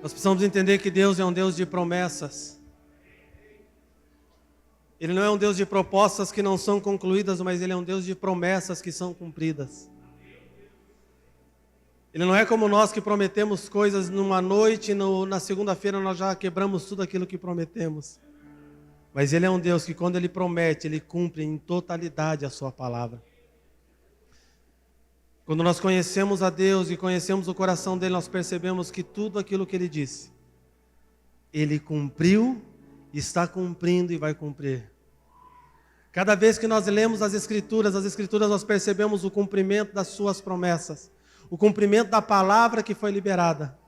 Nós precisamos entender que Deus é um Deus de promessas. Ele não é um Deus de propostas que não são concluídas, mas Ele é um Deus de promessas que são cumpridas. Ele não é como nós que prometemos coisas numa noite e na segunda-feira nós já quebramos tudo aquilo que prometemos. Mas Ele é um Deus que quando Ele promete, Ele cumpre em totalidade a sua palavra. Quando nós conhecemos a Deus e conhecemos o coração dEle, nós percebemos que tudo aquilo que Ele disse, Ele cumpriu, está cumprindo e vai cumprir. Cada vez que nós lemos as Escrituras nós percebemos o cumprimento das suas promessas, o cumprimento da palavra que foi liberada.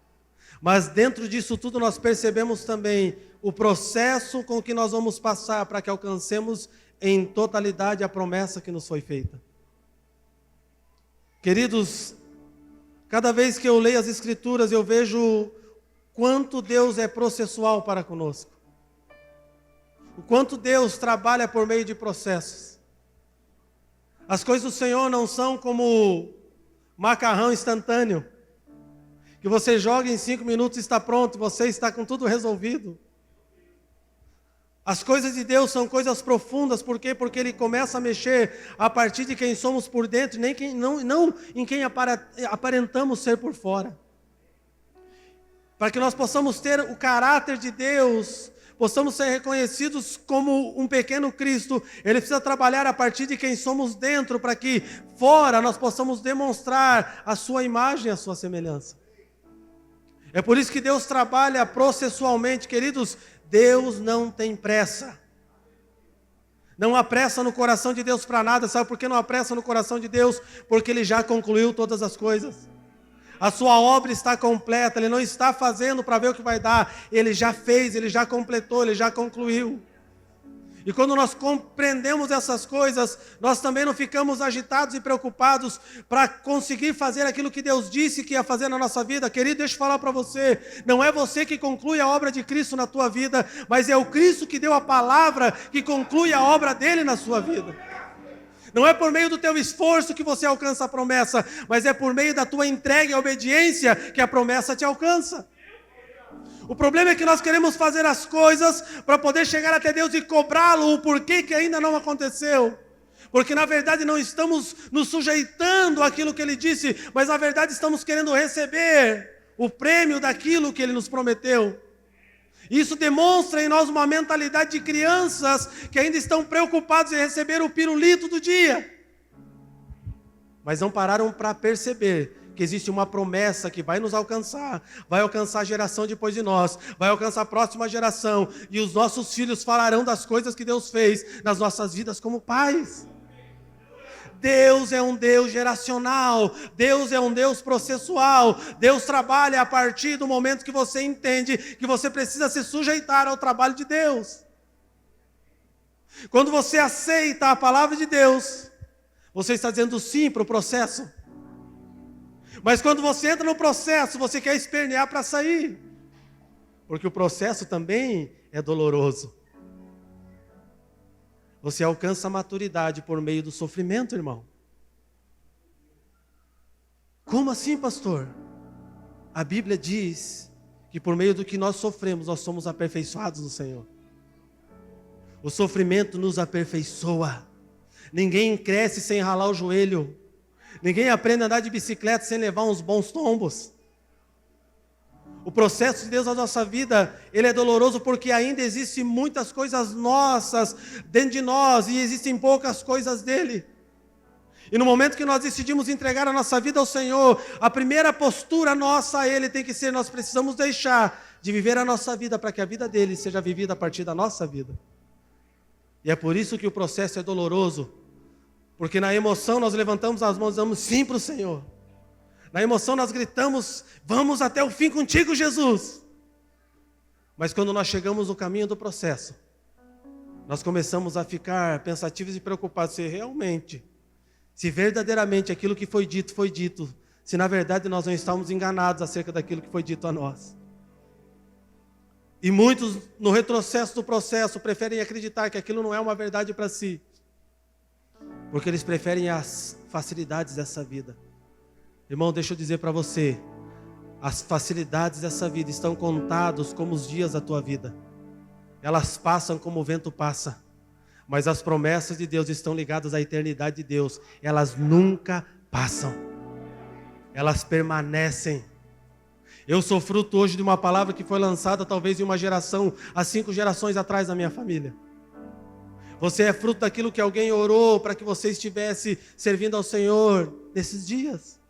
Mas dentro disso tudo nós percebemos também o processo com que nós vamos passar para que alcancemos em totalidade a promessa que nos foi feita. Queridos, cada vez que eu leio as Escrituras eu vejo quanto Deus é processual para conosco. O quanto Deus trabalha por meio de processos. As coisas do Senhor não são como macarrão instantâneo, que você joga em 5 minutos e está pronto, você está com tudo resolvido. As coisas de Deus são coisas profundas, por quê? Porque Ele começa a mexer a partir de quem somos por dentro, não em quem aparentamos ser por fora. Para que nós possamos ter o caráter de Deus, possamos ser reconhecidos como um pequeno Cristo, Ele precisa trabalhar a partir de quem somos dentro, para que fora nós possamos demonstrar a sua imagem, a sua semelhança. É por isso que Deus trabalha processualmente, queridos. Deus não tem pressa. Não há pressa no coração de Deus para nada. Sabe por que não há pressa no coração de Deus? Porque Ele já concluiu todas as coisas. A sua obra está completa, Ele não está fazendo para ver o que vai dar. Ele já fez, Ele já completou, Ele já concluiu. E quando nós compreendemos essas coisas, nós também não ficamos agitados e preocupados para conseguir fazer aquilo que Deus disse que ia fazer na nossa vida. Querido, deixa eu falar para você, não é você que conclui a obra de Cristo na tua vida, mas é o Cristo que deu a palavra que conclui a obra dele na sua vida. Não é por meio do teu esforço que você alcança a promessa, mas é por meio da tua entrega e obediência que a promessa te alcança. O problema é que nós queremos fazer as coisas para poder chegar até Deus e cobrá-lo o porquê que ainda não aconteceu. Porque na verdade não estamos nos sujeitando àquilo que Ele disse, mas na verdade estamos querendo receber o prêmio daquilo que Ele nos prometeu. Isso demonstra em nós uma mentalidade de crianças que ainda estão preocupados em receber o pirulito do dia. Mas não pararam para perceber que existe uma promessa que vai nos alcançar, vai alcançar a geração depois de nós, vai alcançar a próxima geração, e os nossos filhos falarão das coisas que Deus fez nas nossas vidas como pais. Deus é um Deus geracional, Deus é um Deus processual, Deus trabalha a partir do momento que você entende que você precisa se sujeitar ao trabalho de Deus. Quando você aceita a palavra de Deus, você está dizendo sim para o processo. Mas quando você entra no processo, você quer espernear para sair. Porque o processo também é doloroso. Você alcança a maturidade por meio do sofrimento, irmão. Como assim, pastor? A Bíblia diz que por meio do que nós sofremos, nós somos aperfeiçoados no Senhor. O sofrimento nos aperfeiçoa. Ninguém cresce sem ralar o joelho. Ninguém aprende a andar de bicicleta sem levar uns bons tombos. O processo de Deus na nossa vida, ele é doloroso porque ainda existem muitas coisas nossas dentro de nós e existem poucas coisas dele. E no momento que nós decidimos entregar a nossa vida ao Senhor, a primeira postura nossa a Ele tem que ser: nós precisamos deixar de viver a nossa vida para que a vida dele seja vivida a partir da nossa vida. E é por isso que o processo é doloroso. Porque na emoção nós levantamos as mãos e damos sim para o Senhor. Na emoção nós gritamos: vamos até o fim contigo, Jesus. Mas quando nós chegamos no caminho do processo, nós começamos a ficar pensativos e preocupados se verdadeiramente aquilo que foi dito, se na verdade nós não estamos enganados acerca daquilo que foi dito a nós. E muitos no retrocesso do processo preferem acreditar que aquilo não é uma verdade para si. Porque eles preferem as facilidades dessa vida. Irmão, deixa eu dizer para você, As facilidades dessa vida estão contados como os dias da tua vida. Elas passam como o vento passa. Mas as promessas de Deus estão ligadas à eternidade de Deus. Elas nunca passam. Elas permanecem. Eu sou fruto hoje de uma palavra que foi lançada talvez em uma geração, há 5 gerações atrás na minha família. Você é fruto daquilo que alguém orou para que você estivesse servindo ao Senhor nesses dias.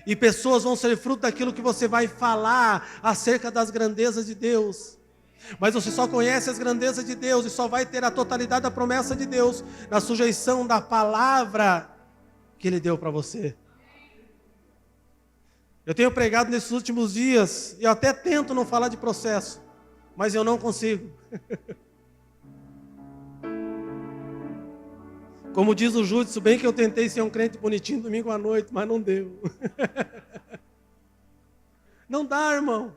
E pessoas vão ser fruto daquilo que você vai falar acerca das grandezas de Deus. Mas você só conhece as grandezas de Deus e só vai ter a totalidade da promessa de Deus na sujeição da palavra que Ele deu para você. Eu tenho pregado nesses últimos dias, e eu até tento não falar de processo, mas eu não consigo. Como diz o Júdice, bem que eu tentei ser um crente bonitinho domingo à noite, mas não deu. Não dá, irmão.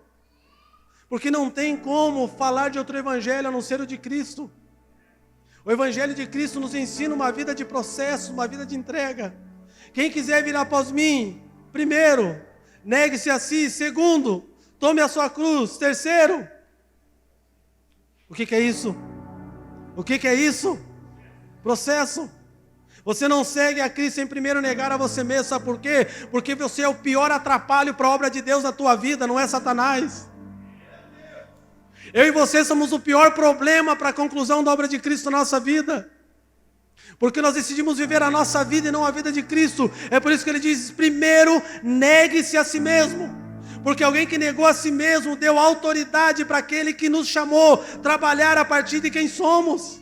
Porque não tem como falar de outro evangelho a não ser o de Cristo. O evangelho de Cristo nos ensina uma vida de processo, uma vida de entrega. Quem quiser vir após mim, primeiro, negue-se a si. Segundo, tome a sua cruz. Terceiro, o que é isso? O que é isso? Processo. Você não segue a Cristo sem primeiro negar a você mesmo, sabe por quê? Porque você é o pior atrapalho para a obra de Deus na tua vida, não é Satanás. Eu e você somos o pior problema para a conclusão da obra de Cristo na nossa vida. Porque nós decidimos viver a nossa vida e não a vida de Cristo. É por isso que ele diz, primeiro negue-se a si mesmo. Porque alguém que negou a si mesmo deu autoridade para aquele que nos chamou trabalhar a partir de quem somos.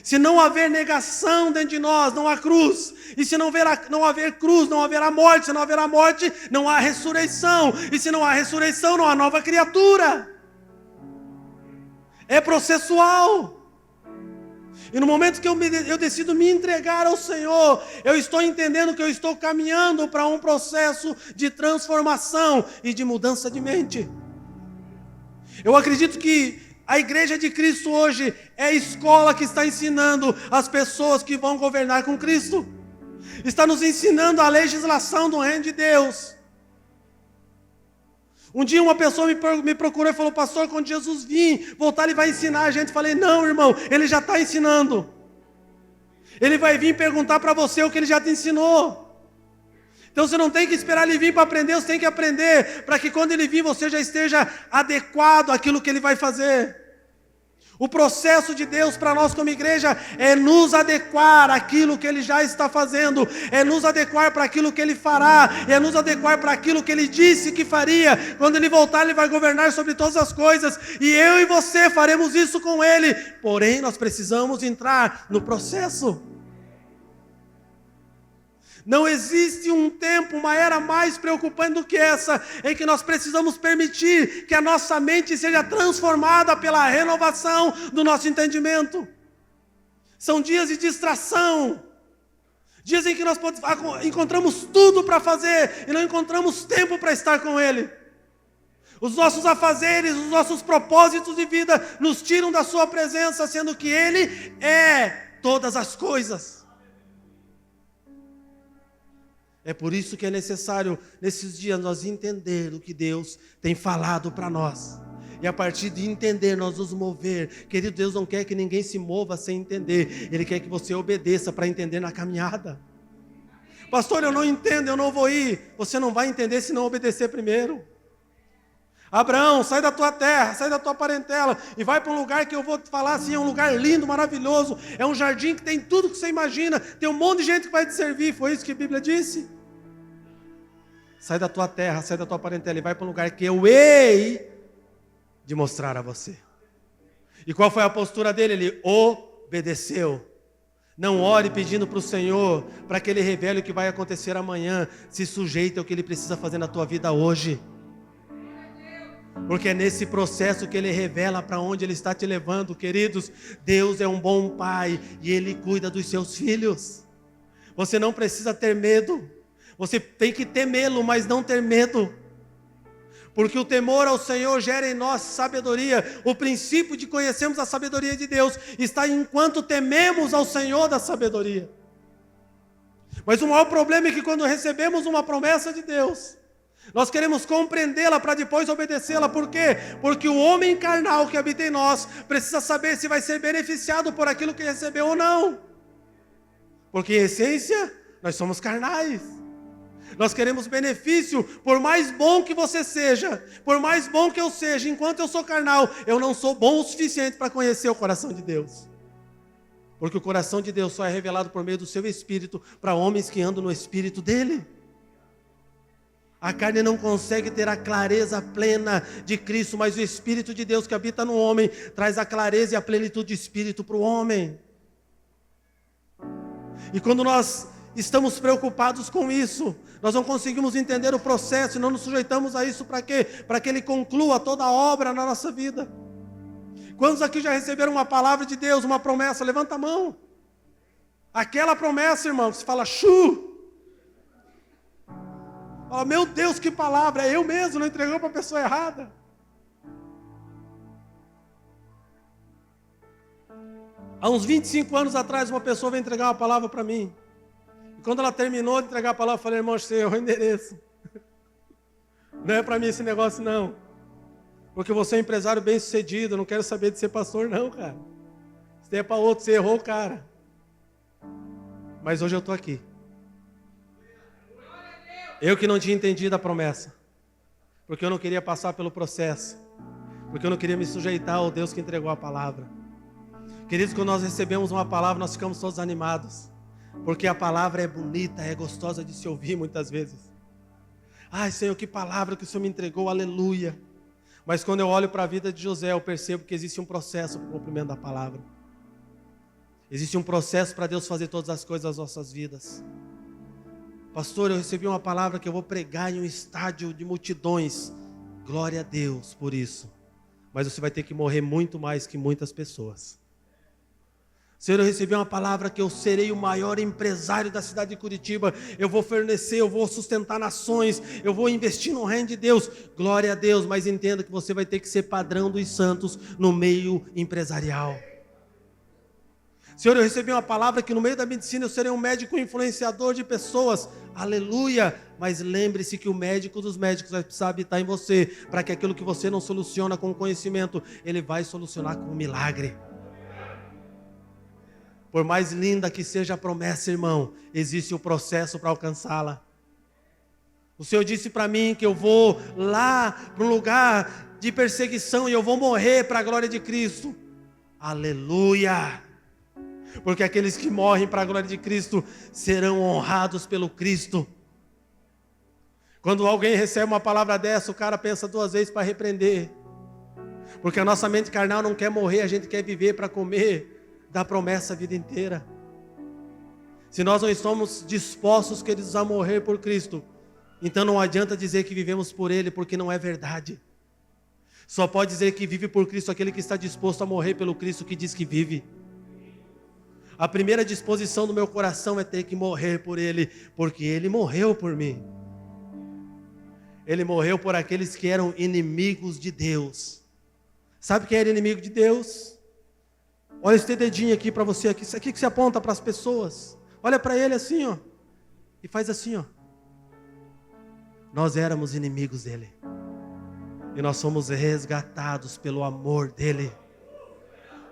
Se não haver negação dentro de nós, não há cruz. E se não haver cruz, não haverá morte. Se não haverá morte, não há ressurreição. E se não há ressurreição, não há nova criatura. É processual. E no momento que eu decido me entregar ao Senhor, eu estou entendendo que eu estou caminhando para um processo de transformação e de mudança de mente. Eu acredito que a igreja de Cristo hoje é a escola que está ensinando as pessoas que vão governar com Cristo. Está nos ensinando a legislação do reino de Deus. Um dia uma pessoa me procurou e falou, pastor, quando Jesus vir, voltar ele vai ensinar a gente. Eu falei, não, irmão, ele já está ensinando. Ele vai vir perguntar para você o que ele já te ensinou. Então você não tem que esperar ele vir para aprender, você tem que aprender, para que quando ele vir você já esteja adequado àquilo que ele vai fazer. O processo de Deus para nós como igreja é nos adequar àquilo que Ele já está fazendo, é nos adequar para aquilo que Ele fará, é nos adequar para aquilo que Ele disse que faria. Quando Ele voltar, Ele vai governar sobre todas as coisas, e eu e você faremos isso com Ele. Porém, nós precisamos entrar no processo. Não existe um tempo, uma era mais preocupante do que essa, em que nós precisamos permitir que a nossa mente seja transformada pela renovação do nosso entendimento. São dias de distração, dias em que nós encontramos tudo para fazer e não encontramos tempo para estar com Ele. Os nossos afazeres, os nossos propósitos de vida nos tiram da Sua presença, sendo que Ele é todas as coisas. É por isso que é necessário, nesses dias, nós entender o que Deus tem falado para nós. E a partir de entender, nós nos mover. Querido, Deus não quer que ninguém se mova sem entender. Ele quer que você obedeça para entender na caminhada. Pastor, eu não entendo, eu não vou ir. Você não vai entender se não obedecer primeiro. Abraão, sai da tua terra, sai da tua parentela e vai para um lugar que eu vou te falar assim, é um lugar lindo, maravilhoso, é um jardim que tem tudo que você imagina, tem um monte de gente que vai te servir, foi isso que a Bíblia disse? Sai da tua terra, sai da tua parentela e vai para um lugar que eu hei de mostrar a você. E qual foi a postura dele? Ele obedeceu. Não ore pedindo para o Senhor, para que Ele revele o que vai acontecer amanhã, se sujeite ao que Ele precisa fazer na tua vida hoje. Porque é nesse processo que Ele revela para onde Ele está te levando, queridos. Deus é um bom Pai e Ele cuida dos seus filhos. Você não precisa ter medo, você tem que temê-lo, mas não ter medo. Porque o temor ao Senhor gera em nós sabedoria. O princípio de conhecermos a sabedoria de Deus está enquanto tememos ao Senhor da sabedoria. Mas o maior problema é que quando recebemos uma promessa de Deus, Nós queremos compreendê-la para depois obedecê-la. Por quê? Porque o homem carnal que habita em nós precisa saber se vai ser beneficiado por aquilo que recebeu ou não. Porque em essência, nós somos carnais. Nós queremos benefício, por mais bom que você seja, por mais bom que eu seja, enquanto eu sou carnal, eu não sou bom o suficiente para conhecer o coração de Deus. Porque o coração de Deus só é revelado por meio do seu Espírito para homens que andam no Espírito dele. A carne não consegue ter a clareza plena de Cristo, mas o Espírito de Deus que habita no homem traz a clareza e a plenitude de Espírito para o homem. E quando nós estamos preocupados com isso, nós não conseguimos entender o processo e não nos sujeitamos a isso para quê? Para que Ele conclua toda a obra na nossa vida. Quantos aqui já receberam uma palavra de Deus, uma promessa? Levanta a mão. Aquela promessa, irmão, que se fala chu. Fala, meu Deus, que palavra, eu mesmo não entregou para a pessoa errada. Há uns 25 anos atrás, uma pessoa veio entregar uma palavra para mim. E quando ela terminou de entregar a palavra, eu falei, irmão, você errou o endereço. Não é para mim esse negócio, não. Porque você é um empresário bem sucedido, eu não quero saber de ser pastor, não, cara. Se é para outro, você errou, cara. Mas hoje eu estou aqui. Eu que não tinha entendido a promessa. Porque eu não queria passar pelo processo. Porque eu não queria me sujeitar ao Deus que entregou a palavra. Queridos, quando nós recebemos uma palavra, nós ficamos todos animados. Porque a palavra é bonita, é gostosa de se ouvir muitas vezes. Ai, Senhor, que palavra que o Senhor me entregou, aleluia. Mas quando eu olho para a vida de José, eu percebo que existe um processo para o cumprimento da palavra. Existe um processo para Deus fazer todas as coisas nas nossas vidas. Pastor, eu recebi uma palavra que eu vou pregar em um estádio de multidões. Glória a Deus por isso. Mas você vai ter que morrer muito mais que muitas pessoas. Senhor, eu recebi uma palavra que eu serei o maior empresário da cidade de Curitiba. Eu vou fornecer, eu vou sustentar nações, eu vou investir no reino de Deus. Glória a Deus, mas entenda que você vai ter que ser padrão dos santos no meio empresarial. Senhor, eu recebi uma palavra que no meio da medicina eu serei um médico influenciador de pessoas. Aleluia! Mas lembre-se que o médico dos médicos vai precisar habitar em você, para que aquilo que você não soluciona com conhecimento, ele vai solucionar com um milagre. Por mais linda que seja a promessa, irmão, existe um processo para alcançá-la. O Senhor disse para mim que eu vou lá para um lugar de perseguição e eu vou morrer para a glória de Cristo. Aleluia! Porque aqueles que morrem para a glória de Cristo serão honrados pelo Cristo. Quando alguém recebe uma palavra dessa, o cara pensa duas vezes para repreender. Porque a nossa mente carnal não quer morrer, a gente quer viver para comer da promessa a vida inteira. Se nós não estamos dispostos, queridos, a morrer por Cristo, então não adianta dizer que vivemos por Ele, porque não é verdade. Só pode dizer que vive por Cristo aquele que está disposto a morrer pelo Cristo que diz que vive. A primeira disposição do meu coração é ter que morrer por Ele, porque Ele morreu por mim. Ele morreu por aqueles que eram inimigos de Deus. Sabe quem era inimigo de Deus? Olha esse dedinho aqui para você, aqui, isso aqui que você aponta para as pessoas. Olha para ele assim, ó, e faz assim, ó. Nós éramos inimigos dele. E nós somos resgatados pelo amor dele.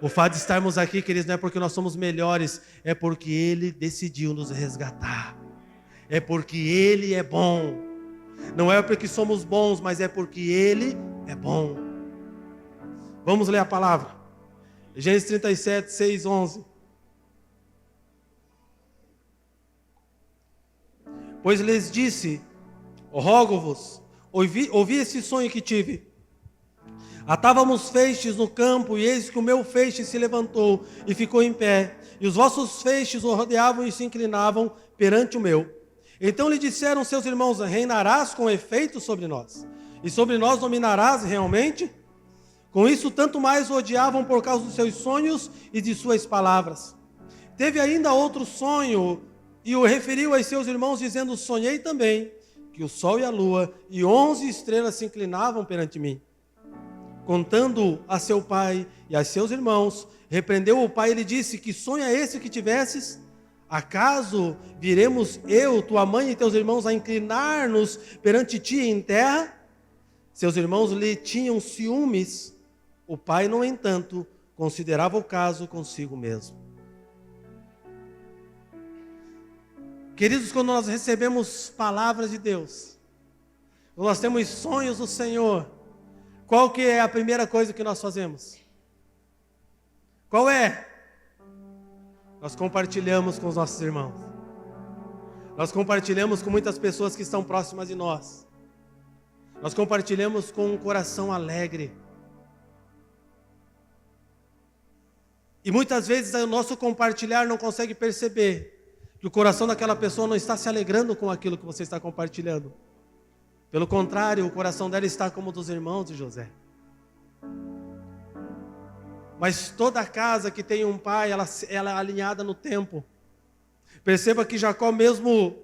O fato de estarmos aqui, queridos, não é porque nós somos melhores, é porque Ele decidiu nos resgatar. É porque Ele é bom. Não é porque somos bons, mas é porque Ele é bom. Vamos ler a palavra. Gênesis 37, 6, 11. Pois lhes disse, rogo-vos, ouvi esse sonho que tive. Atávamos feixes no campo, e eis que o meu feixe se levantou e ficou em pé, e os vossos feixes o rodeavam e se inclinavam perante o meu. Então lhe disseram seus irmãos, reinarás com efeito sobre nós, e sobre nós dominarás realmente? Com isso tanto mais o odiavam por causa dos seus sonhos e de suas palavras. Teve ainda outro sonho, e o referiu aos seus irmãos, dizendo, sonhei também, que o sol e a lua e 11 estrelas se inclinavam perante mim. Contando a seu pai e a seus irmãos, repreendeu o pai e lhe disse, que sonho é esse que tivesses? Acaso viremos eu, tua mãe e teus irmãos a inclinar-nos perante ti em terra? Seus irmãos lhe tinham ciúmes. O pai, no entanto, considerava o caso consigo mesmo. Queridos, quando nós recebemos palavras de Deus, quando nós temos sonhos do Senhor, qual que é a primeira coisa que nós fazemos? Qual é? Nós compartilhamos com os nossos irmãos. Nós compartilhamos com muitas pessoas que estão próximas de nós. Nós compartilhamos com um coração alegre. E muitas vezes o nosso compartilhar não consegue perceber que o coração daquela pessoa não está se alegrando com aquilo que você está compartilhando. Pelo contrário, o coração dela está como o dos irmãos de José. Mas toda casa que tem um pai, ela é alinhada no tempo. Perceba que Jacó, mesmo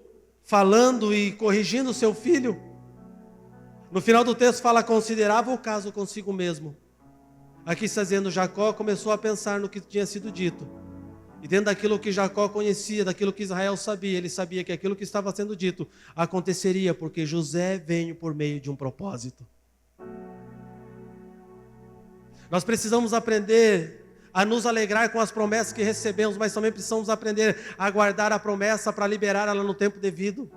falando e corrigindo seu filho, no final do texto fala, considerava o caso consigo mesmo. Aqui está dizendo, Jacó começou a pensar no que tinha sido dito. E dentro daquilo que Jacó conhecia, daquilo que Israel sabia, ele sabia que aquilo que estava sendo dito aconteceria, porque José veio por meio de um propósito. Nós precisamos aprender a nos alegrar com as promessas que recebemos, mas também precisamos aprender a guardar a promessa para liberar ela no tempo devido.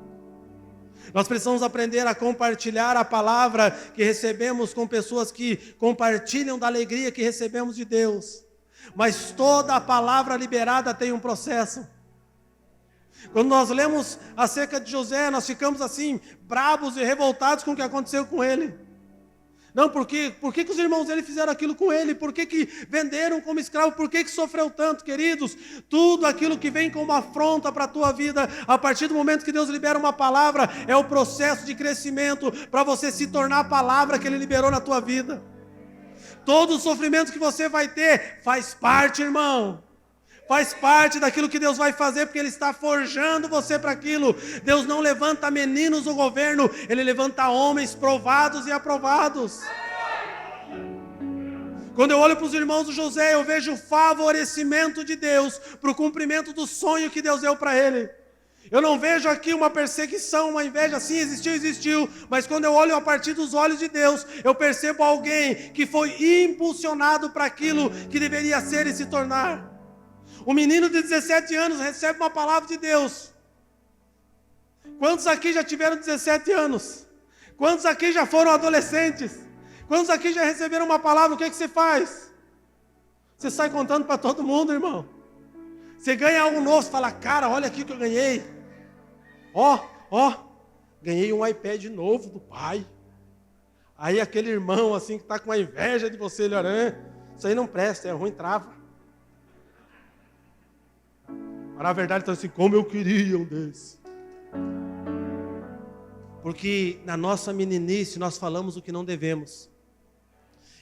Nós precisamos aprender a compartilhar a palavra que recebemos com pessoas que compartilham da alegria que recebemos de Deus. Mas toda a palavra liberada tem um processo. Quando nós lemos acerca de José, nós ficamos assim, bravos e revoltados com o que aconteceu com ele. Não, por que os irmãos dele fizeram aquilo com ele? Por que venderam como escravo? Por que sofreu tanto, queridos? Tudo aquilo que vem como afronta para a tua vida, a partir do momento que Deus libera uma palavra, é o processo de crescimento para você se tornar a palavra que Ele liberou na tua vida. Todo o sofrimento que você vai ter faz parte, irmão. Faz parte daquilo que Deus vai fazer, porque Ele está forjando você para aquilo. Deus não levanta meninos no governo, Ele levanta homens provados e aprovados. Quando eu olho para os irmãos do José, eu vejo o favorecimento de Deus para o cumprimento do sonho que Deus deu para ele. Eu não vejo aqui uma perseguição, uma inveja, sim, existiu, mas quando eu olho a partir dos olhos de Deus, eu percebo alguém que foi impulsionado para aquilo que deveria ser e se tornar. Um menino de 17 anos recebe uma palavra de Deus. Quantos aqui já tiveram 17 anos? Quantos aqui já foram adolescentes? Quantos aqui já receberam uma palavra? O que você faz? Você sai contando para todo mundo, irmão. Você ganha algo novo, você fala, cara, olha aqui o que eu ganhei. Ganhei um iPad novo do pai. Aí aquele irmão assim que está com a inveja de você, ele olha, isso aí não presta, é ruim, trava. Mas na verdade está assim, como eu queria um desse. Porque na nossa meninice nós falamos o que não devemos.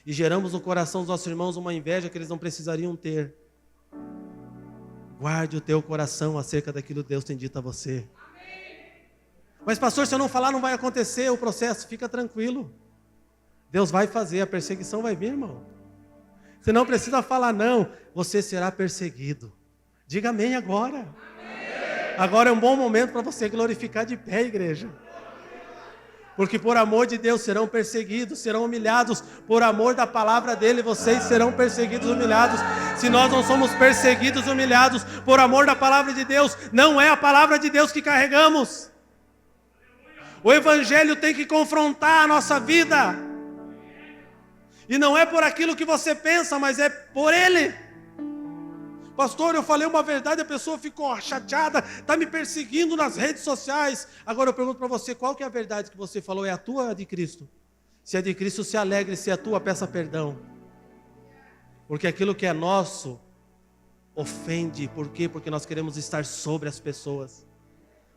E geramos no coração dos nossos irmãos uma inveja que eles não precisariam ter. Guarde o teu coração acerca daquilo que Deus tem dito a você. Mas pastor, se eu não falar não vai acontecer o processo. Fica tranquilo. Deus vai fazer, a perseguição vai vir, irmão. Você não precisa falar não, você será perseguido. Diga amém agora. Agora é um bom momento para você glorificar de pé, igreja. Porque por amor de Deus serão perseguidos, serão humilhados. Por amor da palavra dele, vocês serão perseguidos, humilhados. Se nós não somos perseguidos, humilhados, por amor da palavra de Deus, não é a palavra de Deus que carregamos. O evangelho tem que confrontar a nossa vida. E não é por aquilo que você pensa, mas é por ele. Pastor, eu falei uma verdade, a pessoa ficou chateada, está me perseguindo nas redes sociais. Agora eu pergunto para você, qual que é a verdade que você falou? É a tua ou a de Cristo? Se é de Cristo, se alegre, se é a tua, peça perdão. Porque aquilo que é nosso ofende. Por quê? Porque nós queremos estar sobre as pessoas.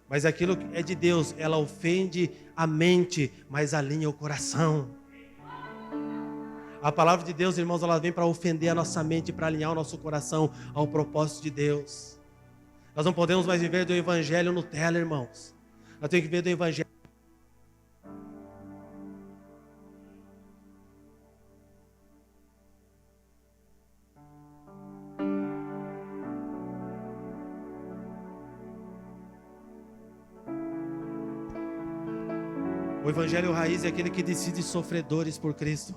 Mas aquilo que é de Deus, ela ofende a mente, mas alinha o coração. A palavra de Deus, irmãos, ela vem para ofender a nossa mente, para alinhar o nosso coração ao propósito de Deus. Nós não podemos mais viver do evangelho Nutella, irmãos. Nós temos que viver do evangelho. O evangelho raiz é aquele que decide sofredores por Cristo.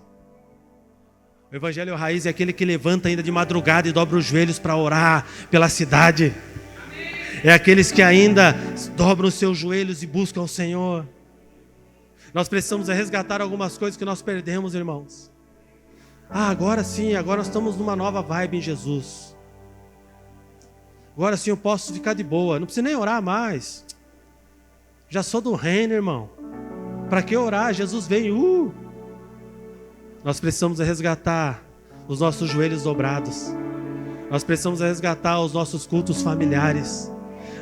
O evangelho raiz é aquele que levanta ainda de madrugada e dobra os joelhos para orar pela cidade. É aqueles que ainda dobram os seus joelhos e buscam o Senhor. Nós precisamos resgatar algumas coisas que nós perdemos, irmãos. Agora sim, agora nós estamos numa nova vibe em Jesus. Agora sim eu posso ficar de boa, não preciso nem orar mais. Já sou do reino, irmão. Para que orar? Jesus veio. Nós precisamos resgatar os nossos joelhos dobrados. Nós precisamos resgatar os nossos cultos familiares.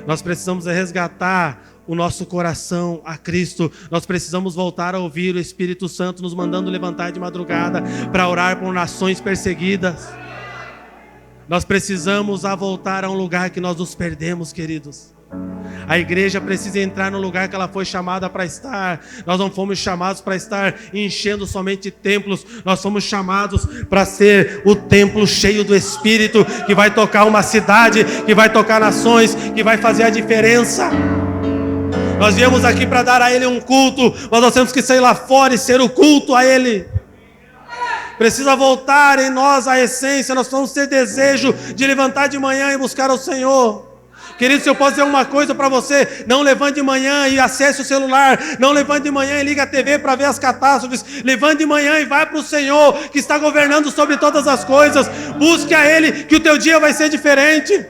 Nós precisamos resgatar o nosso coração a Cristo. Nós precisamos voltar a ouvir o Espírito Santo nos mandando levantar de madrugada para orar por nações perseguidas. Nós precisamos voltar a um lugar que nós nos perdemos, queridos. A igreja precisa entrar no lugar que ela foi chamada para estar. Nós não fomos chamados para estar enchendo somente templos. Nós fomos chamados para ser o templo cheio do Espírito, que vai tocar uma cidade, que vai tocar nações, que vai fazer a diferença. Nós viemos aqui para dar a Ele um culto, mas nós temos que sair lá fora e ser o culto a Ele. Precisa voltar em nós a essência. Nós vamos ter desejo de levantar de manhã e buscar ao Senhor. Querido, se eu posso dizer uma coisa para você, não levante de manhã e acesse o celular, não levante de manhã e ligue a TV para ver as catástrofes, levante de manhã e vai para o Senhor, que está governando sobre todas as coisas. Busque a Ele, que o teu dia vai ser diferente.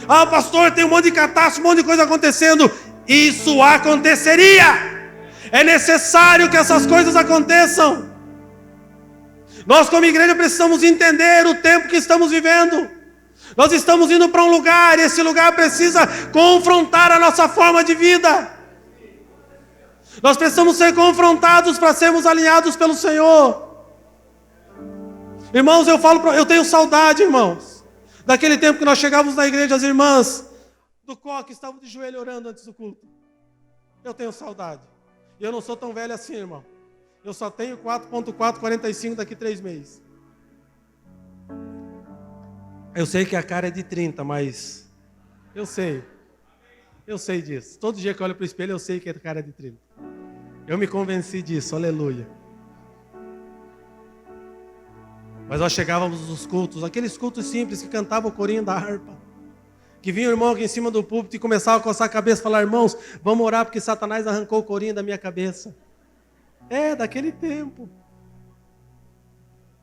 Ah, pastor, tem um monte de catástrofe, um monte de coisa acontecendo. Isso aconteceria. É necessário que essas coisas aconteçam. Nós como igreja precisamos entender o tempo que estamos vivendo. Nós estamos indo para um lugar, e esse lugar precisa confrontar a nossa forma de vida. Nós precisamos ser confrontados para sermos alinhados pelo Senhor. Irmãos, eu tenho saudade, irmãos, daquele tempo que nós chegávamos na igreja, as irmãs do coque estavam de joelho orando antes do culto. Eu tenho saudade. E eu não sou tão velho assim, irmão. Eu só tenho 4.445 daqui 3 meses. Eu sei que a cara é de 30, mas eu sei disso. Todo dia que eu olho para o espelho, eu sei que a cara é de 30. Eu me convenci disso, aleluia. Mas nós chegávamos nos cultos, aqueles cultos simples que cantavam o corinho da harpa, que vinha o irmão aqui em cima do púlpito e começava a coçar a cabeça e falar: irmãos, vamos orar porque Satanás arrancou o corinho da minha cabeça. Daquele tempo.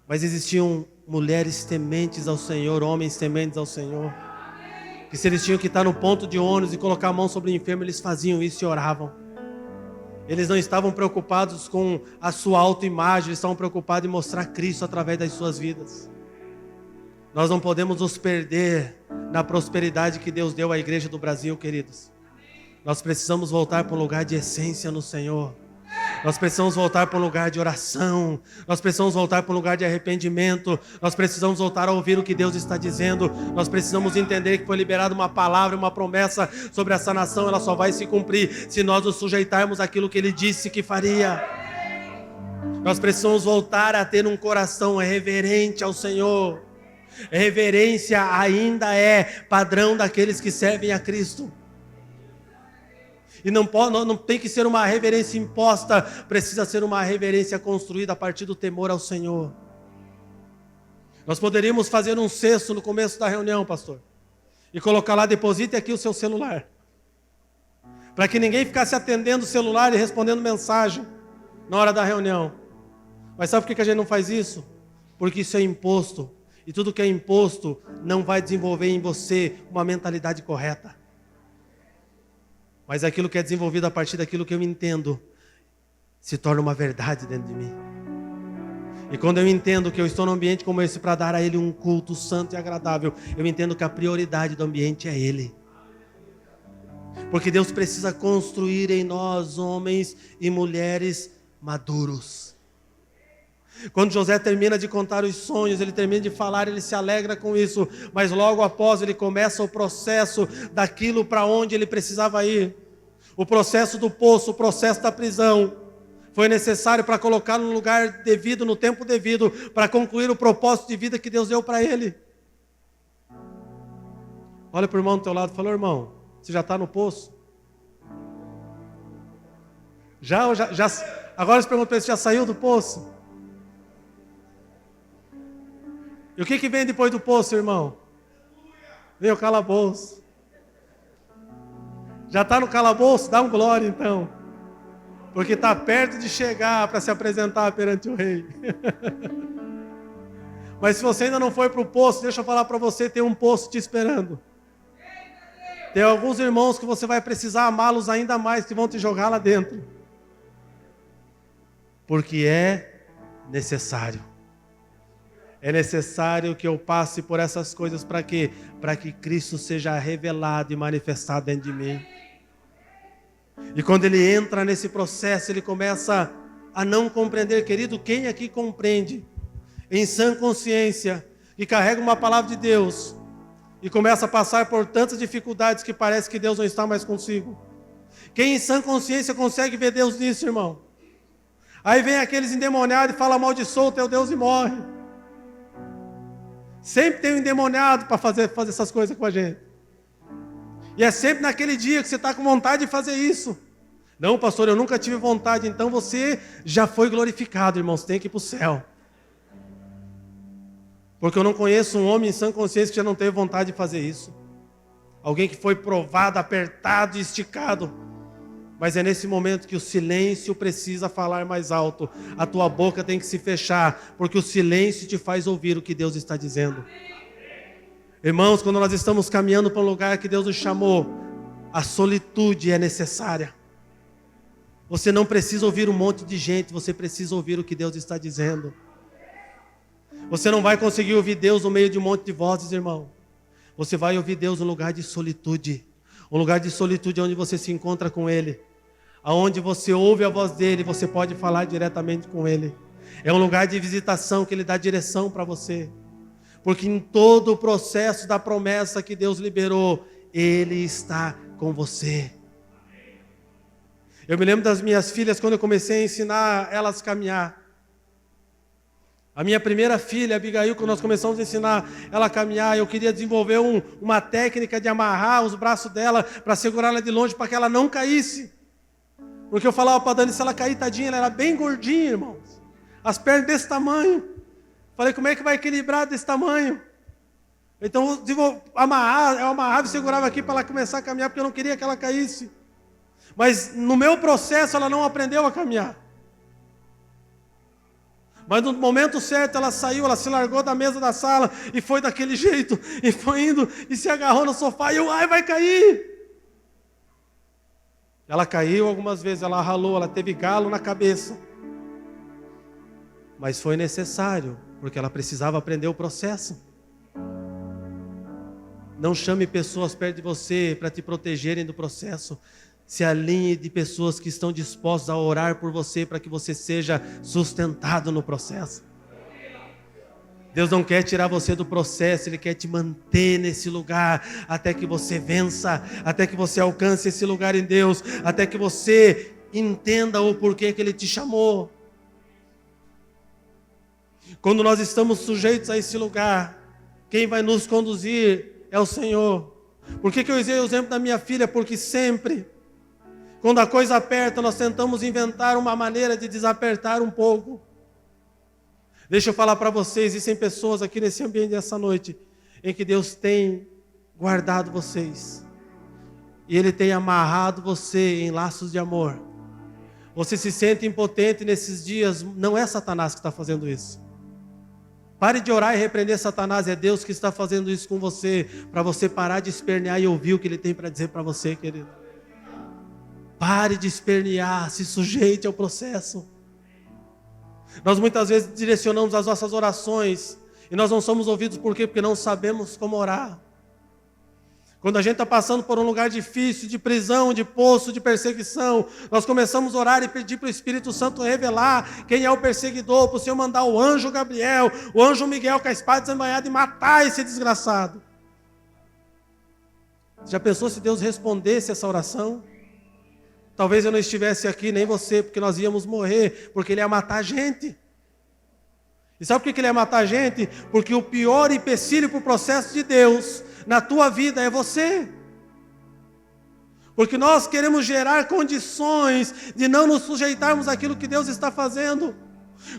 Mas existiam mulheres tementes ao Senhor, homens tementes ao Senhor, que se eles tinham que estar no ponto de ônibus e colocar a mão sobre o enfermo, eles faziam isso e oravam. Eles não estavam preocupados com a sua autoimagem, eles estavam preocupados em mostrar Cristo através das suas vidas. Nós não podemos nos perder na prosperidade que Deus deu à igreja do Brasil, queridos. Nós precisamos voltar para um lugar de essência no Senhor. Nós precisamos voltar para um lugar de oração. Nós precisamos voltar para um lugar de arrependimento. Nós precisamos voltar a ouvir o que Deus está dizendo. Nós precisamos entender que foi liberada uma palavra, uma promessa sobre essa nação. Ela só vai se cumprir se nós nos sujeitarmos àquilo que Ele disse que faria. Nós precisamos voltar a ter um coração reverente ao Senhor. Reverência ainda é padrão daqueles que servem a Cristo. E não tem que ser uma reverência imposta, precisa ser uma reverência construída a partir do temor ao Senhor. Nós poderíamos fazer um cesto no começo da reunião, pastor, e colocar lá: deposite aqui o seu celular, para que ninguém ficasse atendendo o celular e respondendo mensagem na hora da reunião. Mas sabe por que a gente não faz isso? Porque isso é imposto, e tudo que é imposto não vai desenvolver em você uma mentalidade correta. Mas aquilo que é desenvolvido a partir daquilo que eu entendo se torna uma verdade dentro de mim. E quando eu entendo que eu estou num ambiente como esse para dar a Ele um culto santo e agradável, eu entendo que a prioridade do ambiente é Ele. Porque Deus precisa construir em nós homens e mulheres maduros. Quando José termina de contar os sonhos, ele termina de falar, ele se alegra com isso, mas logo após ele começa o processo daquilo para onde ele precisava ir. O processo do poço, o processo da prisão, foi necessário para colocá-lo no lugar devido, no tempo devido, para concluir o propósito de vida que Deus deu para ele. Olha para o irmão do teu lado e fala: irmão, você já está no poço? Já, agora você pergunta para ele se já saiu do poço. E o que vem depois do poço, irmão? Vem o calabouço. Já está no calabouço? Dá um glória então. Porque está perto de chegar para se apresentar perante o rei. Mas se você ainda não foi para o poço, deixa eu falar para você, tem um poço te esperando. Tem alguns irmãos que você vai precisar amá-los ainda mais, que vão te jogar lá dentro. Porque é necessário. É necessário que eu passe por essas coisas para quê? Para que Cristo seja revelado e manifestado dentro de mim. E quando ele entra nesse processo, ele começa a não compreender. Querido, quem aqui compreende, em sã consciência, e carrega uma palavra de Deus, e começa a passar por tantas dificuldades que parece que Deus não está mais consigo? Quem em sã consciência consegue ver Deus nisso, irmão? Aí vem aqueles endemoniados e fala amaldiçoa o teu Deus e morre. Sempre tem um endemoniado para fazer essas coisas com a gente. E é sempre naquele dia que você está com vontade de fazer isso. Não, pastor, eu nunca tive vontade. Então você já foi glorificado, irmão. Você tem que ir para o céu. Porque eu não conheço um homem em sã consciência que já não teve vontade de fazer isso. Alguém que foi provado, apertado e esticado. Mas é nesse momento que o silêncio precisa falar mais alto. A tua boca tem que se fechar, porque o silêncio te faz ouvir o que Deus está dizendo. Irmãos, quando nós estamos caminhando para um lugar que Deus nos chamou, a solitude é necessária. Você não precisa ouvir um monte de gente, você precisa ouvir o que Deus está dizendo. Você não vai conseguir ouvir Deus no meio de um monte de vozes, irmão. Você vai ouvir Deus no lugar de solitude. Um lugar de solitude onde você se encontra com Ele. Onde você ouve a voz dEle, você pode falar diretamente com Ele. É um lugar de visitação que Ele dá direção para você. Porque em todo o processo da promessa que Deus liberou, Ele está com você. Eu me lembro das minhas filhas quando eu comecei a ensinar elas a caminhar. A minha primeira filha, Abigail, quando nós começamos a ensinar ela a caminhar, eu queria desenvolver uma técnica de amarrar os braços dela para segurar ela de longe, para que ela não caísse. Porque eu falava para a Dani, se ela cair, tadinha, ela era bem gordinha, irmãos. As pernas desse tamanho. Falei, como é que vai equilibrar desse tamanho? Então eu amarrava e segurava aqui para ela começar a caminhar, porque eu não queria que ela caísse. Mas no meu processo ela não aprendeu a caminhar. Mas no momento certo ela saiu, ela se largou da mesa da sala e foi daquele jeito, e foi indo e se agarrou no sofá e eu, vai cair. Ela caiu algumas vezes, ela ralou, ela teve galo na cabeça. Mas foi necessário, porque ela precisava aprender o processo. Não chame pessoas perto de você para te protegerem do processo. Se alinhe de pessoas que estão dispostas a orar por você para que você seja sustentado no processo. Deus não quer tirar você do processo, Ele quer te manter nesse lugar até que você vença, até que você alcance esse lugar em Deus, até que você entenda o porquê que Ele te chamou. Quando nós estamos sujeitos a esse lugar, quem vai nos conduzir é o Senhor. Por que eu usei o exemplo da minha filha? Porque sempre, quando a coisa aperta, nós tentamos inventar uma maneira de desapertar um pouco. Deixa eu falar para vocês, existem pessoas aqui nesse ambiente dessa noite, em que Deus tem guardado vocês. E Ele tem amarrado você em laços de amor. Você se sente impotente nesses dias, não é Satanás que está fazendo isso. Pare de orar e repreender Satanás, é Deus que está fazendo isso com você, para você parar de espernear e ouvir o que Ele tem para dizer para você, querido. Pare de espernear, se sujeite ao processo. Nós muitas vezes direcionamos as nossas orações e nós não somos ouvidos por quê? Porque não sabemos como orar. Quando a gente está passando por um lugar difícil, de prisão, de poço, de perseguição, nós começamos a orar e pedir para o Espírito Santo revelar quem é o perseguidor, para o Senhor mandar o anjo Gabriel, o anjo Miguel com a espada desembainhada e matar esse desgraçado. Já pensou se Deus respondesse essa oração? Talvez eu não estivesse aqui, nem você, porque nós íamos morrer, porque Ele ia matar a gente. E sabe por que Ele ia matar a gente? Porque o pior empecilho para o processo de Deus na tua vida é você. Porque nós queremos gerar condições de não nos sujeitarmos àquilo que Deus está fazendo.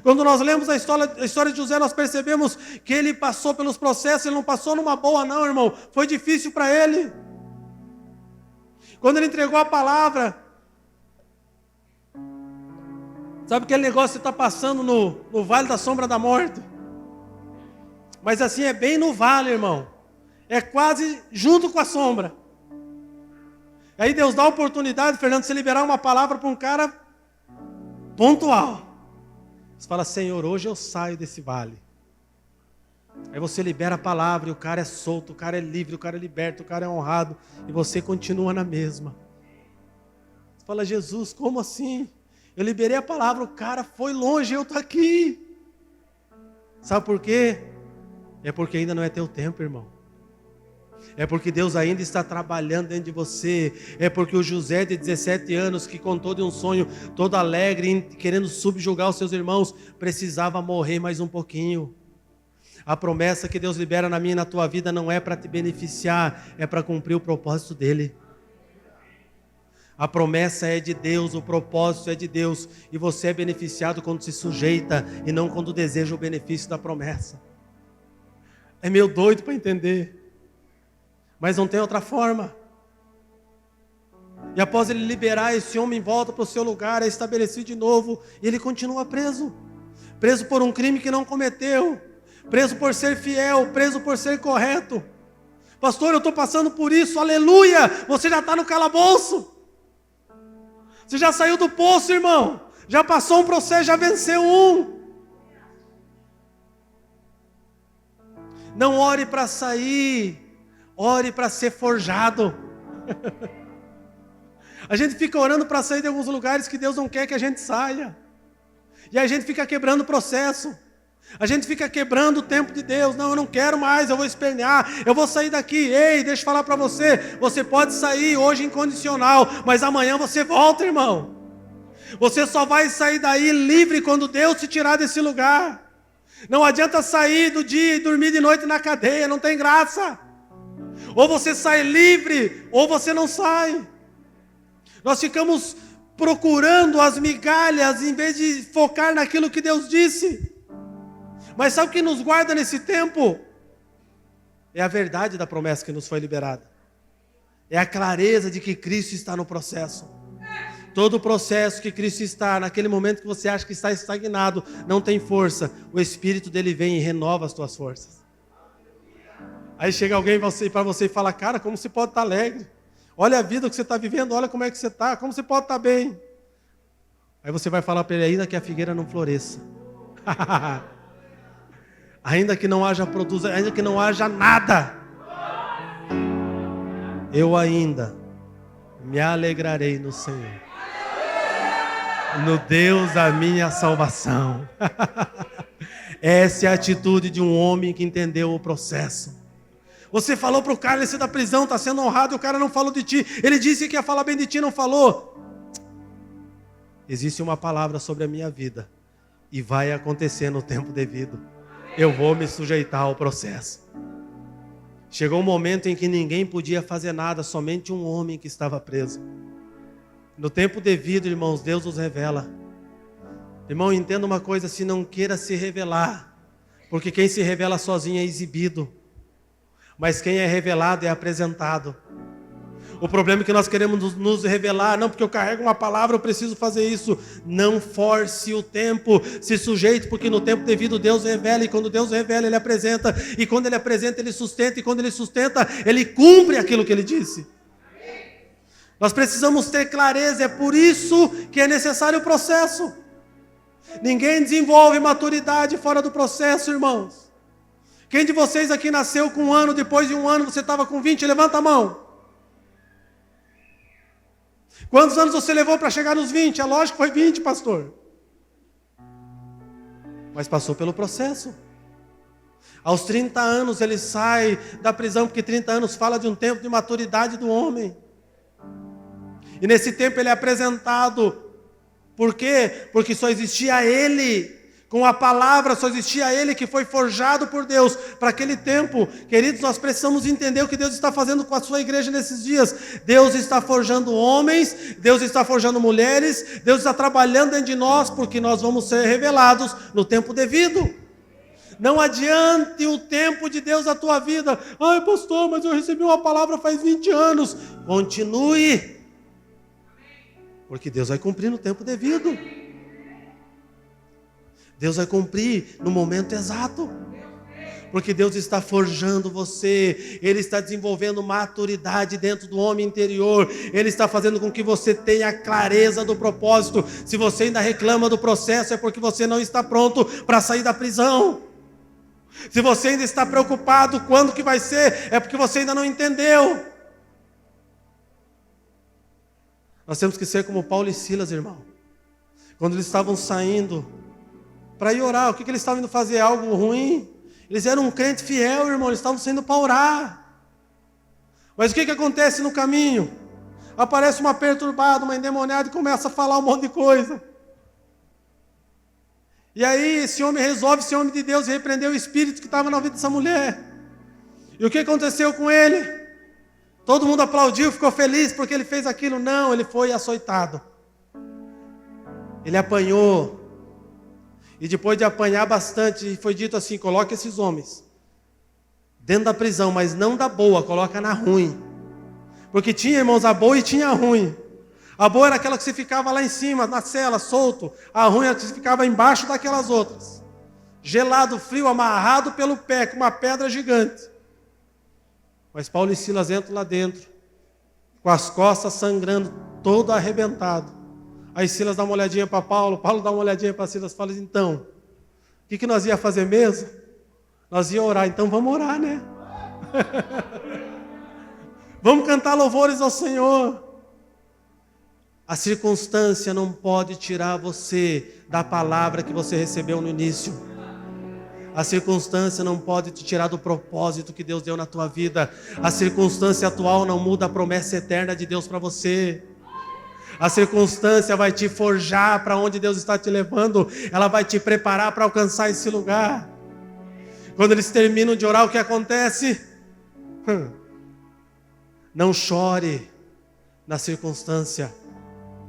Quando nós lemos a história de José, nós percebemos que ele passou pelos processos, ele não passou numa boa não, irmão. Foi difícil para ele. Quando ele entregou a palavra, sabe aquele negócio que está passando no vale da sombra da morte? Mas assim, é bem no vale, irmão. É quase junto com a sombra. Aí Deus dá a oportunidade, Fernando, de você liberar uma palavra para um cara pontual. Você fala, Senhor, hoje eu saio desse vale. Aí você libera a palavra e o cara é solto, o cara é livre, o cara é liberto, o cara é honrado. E você continua na mesma. Você fala, Jesus, como assim? Eu liberei a palavra, o cara foi longe, eu estou aqui. Sabe por quê? É porque ainda não é teu tempo, irmão. É porque Deus ainda está trabalhando dentro de você. É porque o José de 17 anos, que contou de um sonho todo alegre, querendo subjugar os seus irmãos, precisava morrer mais um pouquinho. A promessa que Deus libera na minha e na tua vida não é para te beneficiar, é para cumprir o propósito dele. A promessa é de Deus, o propósito é de Deus, e você é beneficiado quando se sujeita e não quando deseja o benefício da promessa. É meio doido para entender, mas não tem outra forma. E após ele liberar, esse homem volta para o seu lugar, é estabelecido de novo, e ele continua preso. Preso por um crime que não cometeu, preso por ser fiel, preso por ser correto. Pastor, eu estou passando por isso, aleluia, você já está no calabouço. Você já saiu do poço, irmão. Já passou um processo, já venceu um. Não ore para sair, ore para ser forjado. A gente fica orando para sair de alguns lugares que Deus não quer que a gente saia. E a gente fica quebrando o processo. A gente fica quebrando o tempo de Deus. Não, eu não quero mais, eu vou espernear, eu vou sair daqui. Ei, deixa eu falar para você, você pode sair hoje incondicional, mas amanhã você volta, irmão. Você só vai sair daí livre quando Deus te tirar desse lugar. Não adianta sair do dia e dormir de noite na cadeia, não tem graça. Ou você sai livre, ou você não sai. Nós ficamos procurando as migalhas em vez de focar naquilo que Deus disse. Mas sabe o que nos guarda nesse tempo? É a verdade da promessa que nos foi liberada. É a clareza de que Cristo está no processo. Todo o processo que Cristo está, naquele momento que você acha que está estagnado, não tem força, o Espírito dele vem e renova as tuas forças. Aí chega alguém para você e fala, cara, como você pode estar alegre? Olha a vida que você está vivendo, olha como é que você está, como você pode estar bem? Aí você vai falar para ele, ainda que a figueira não floresça. Ainda que não haja produza, ainda que não haja nada, eu ainda me alegrarei no Senhor, no Deus da minha salvação. Essa é a atitude de um homem que entendeu o processo. Você falou para o cara, ele sai da prisão, está sendo honrado, e o cara não falou de ti. Ele disse que ia falar bem de ti, não falou. Existe uma palavra sobre a minha vida, e vai acontecer no tempo devido. Eu vou me sujeitar ao processo. Chegou um momento em que ninguém podia fazer nada, somente um homem que estava preso. No tempo devido, irmãos, Deus os revela. Irmão, entenda uma coisa, se não queira se revelar, porque quem se revela sozinho é exibido, mas quem é revelado é apresentado. O problema é que nós queremos nos revelar, não, porque eu carrego uma palavra, eu preciso fazer isso. Não force o tempo, se sujeite, porque no tempo devido Deus revela, e quando Deus revela, Ele apresenta, e quando Ele apresenta, Ele sustenta, e quando Ele sustenta, Ele cumpre aquilo que Ele disse. Nós precisamos ter clareza, é por isso que é necessário o processo. Ninguém desenvolve maturidade fora do processo, irmãos. Quem de vocês aqui nasceu com 1 ano, depois de 1 ano você estava com 20? Levanta a mão. Quantos anos você levou para chegar nos 20? É lógico que foi 20, pastor. Mas passou pelo processo. Aos 30 anos ele sai da prisão, porque 30 anos fala de um tempo de maturidade do homem. E nesse tempo ele é apresentado. Por quê? Porque só existia ele Com a palavra só existia ele que foi forjado por Deus para aquele tempo. Queridos, nós precisamos entender o que Deus está fazendo com a sua igreja nesses dias. Deus está forjando homens, Deus está forjando mulheres, Deus está trabalhando dentro de nós, porque nós vamos ser revelados no tempo devido. Não adiante o tempo de Deus na tua vida. Ai, pastor, mas eu recebi uma palavra faz 20 anos. Continue, porque Deus vai cumprir no tempo devido. Deus vai cumprir no momento exato, porque Deus está forjando você, Ele está desenvolvendo maturidade dentro do homem interior, Ele está fazendo com que você tenha clareza do propósito. Se você ainda reclama do processo, é porque você não está pronto para sair da prisão. Se você ainda está preocupado quando que vai ser, é porque você ainda não entendeu. Nós temos que ser como Paulo e Silas, irmão. Quando eles estavam saindo para ir orar, o que eles estavam indo fazer? Algo ruim? Eles eram um crente fiel, irmão, eles estavam saindo para orar. Mas o que acontece no caminho? Aparece uma perturbada, uma endemoniada e começa a falar um monte de coisa. E aí esse homem resolve, esse homem de Deus, repreender o espírito que estava na vida dessa mulher. E o que aconteceu com ele? Todo mundo aplaudiu, ficou feliz porque ele fez aquilo. Não, ele foi açoitado. Ele apanhou. E depois de apanhar bastante, foi dito assim: coloque esses homens dentro da prisão, mas não da boa, coloca na ruim. Porque tinha, irmãos, a boa e tinha a ruim. A boa era aquela que você ficava lá em cima, na cela, solto. A ruim era que você ficava embaixo daquelas outras. Gelado, frio, amarrado pelo pé, com uma pedra gigante. Mas Paulo e Silas entram lá dentro, com as costas sangrando, todo arrebentado. Aí Silas dá uma olhadinha para Paulo, Paulo dá uma olhadinha para Silas e fala: então, o que nós ia fazer mesmo? Nós ia orar. Então vamos orar, né? Vamos cantar louvores ao Senhor. A circunstância não pode tirar você da palavra que você recebeu no início. A circunstância não pode te tirar do propósito que Deus deu na tua vida. A circunstância atual não muda a promessa eterna de Deus para você. A circunstância vai te forjar para onde Deus está te levando. Ela vai te preparar para alcançar esse lugar. Quando eles terminam de orar, o que acontece? Não chore na circunstância.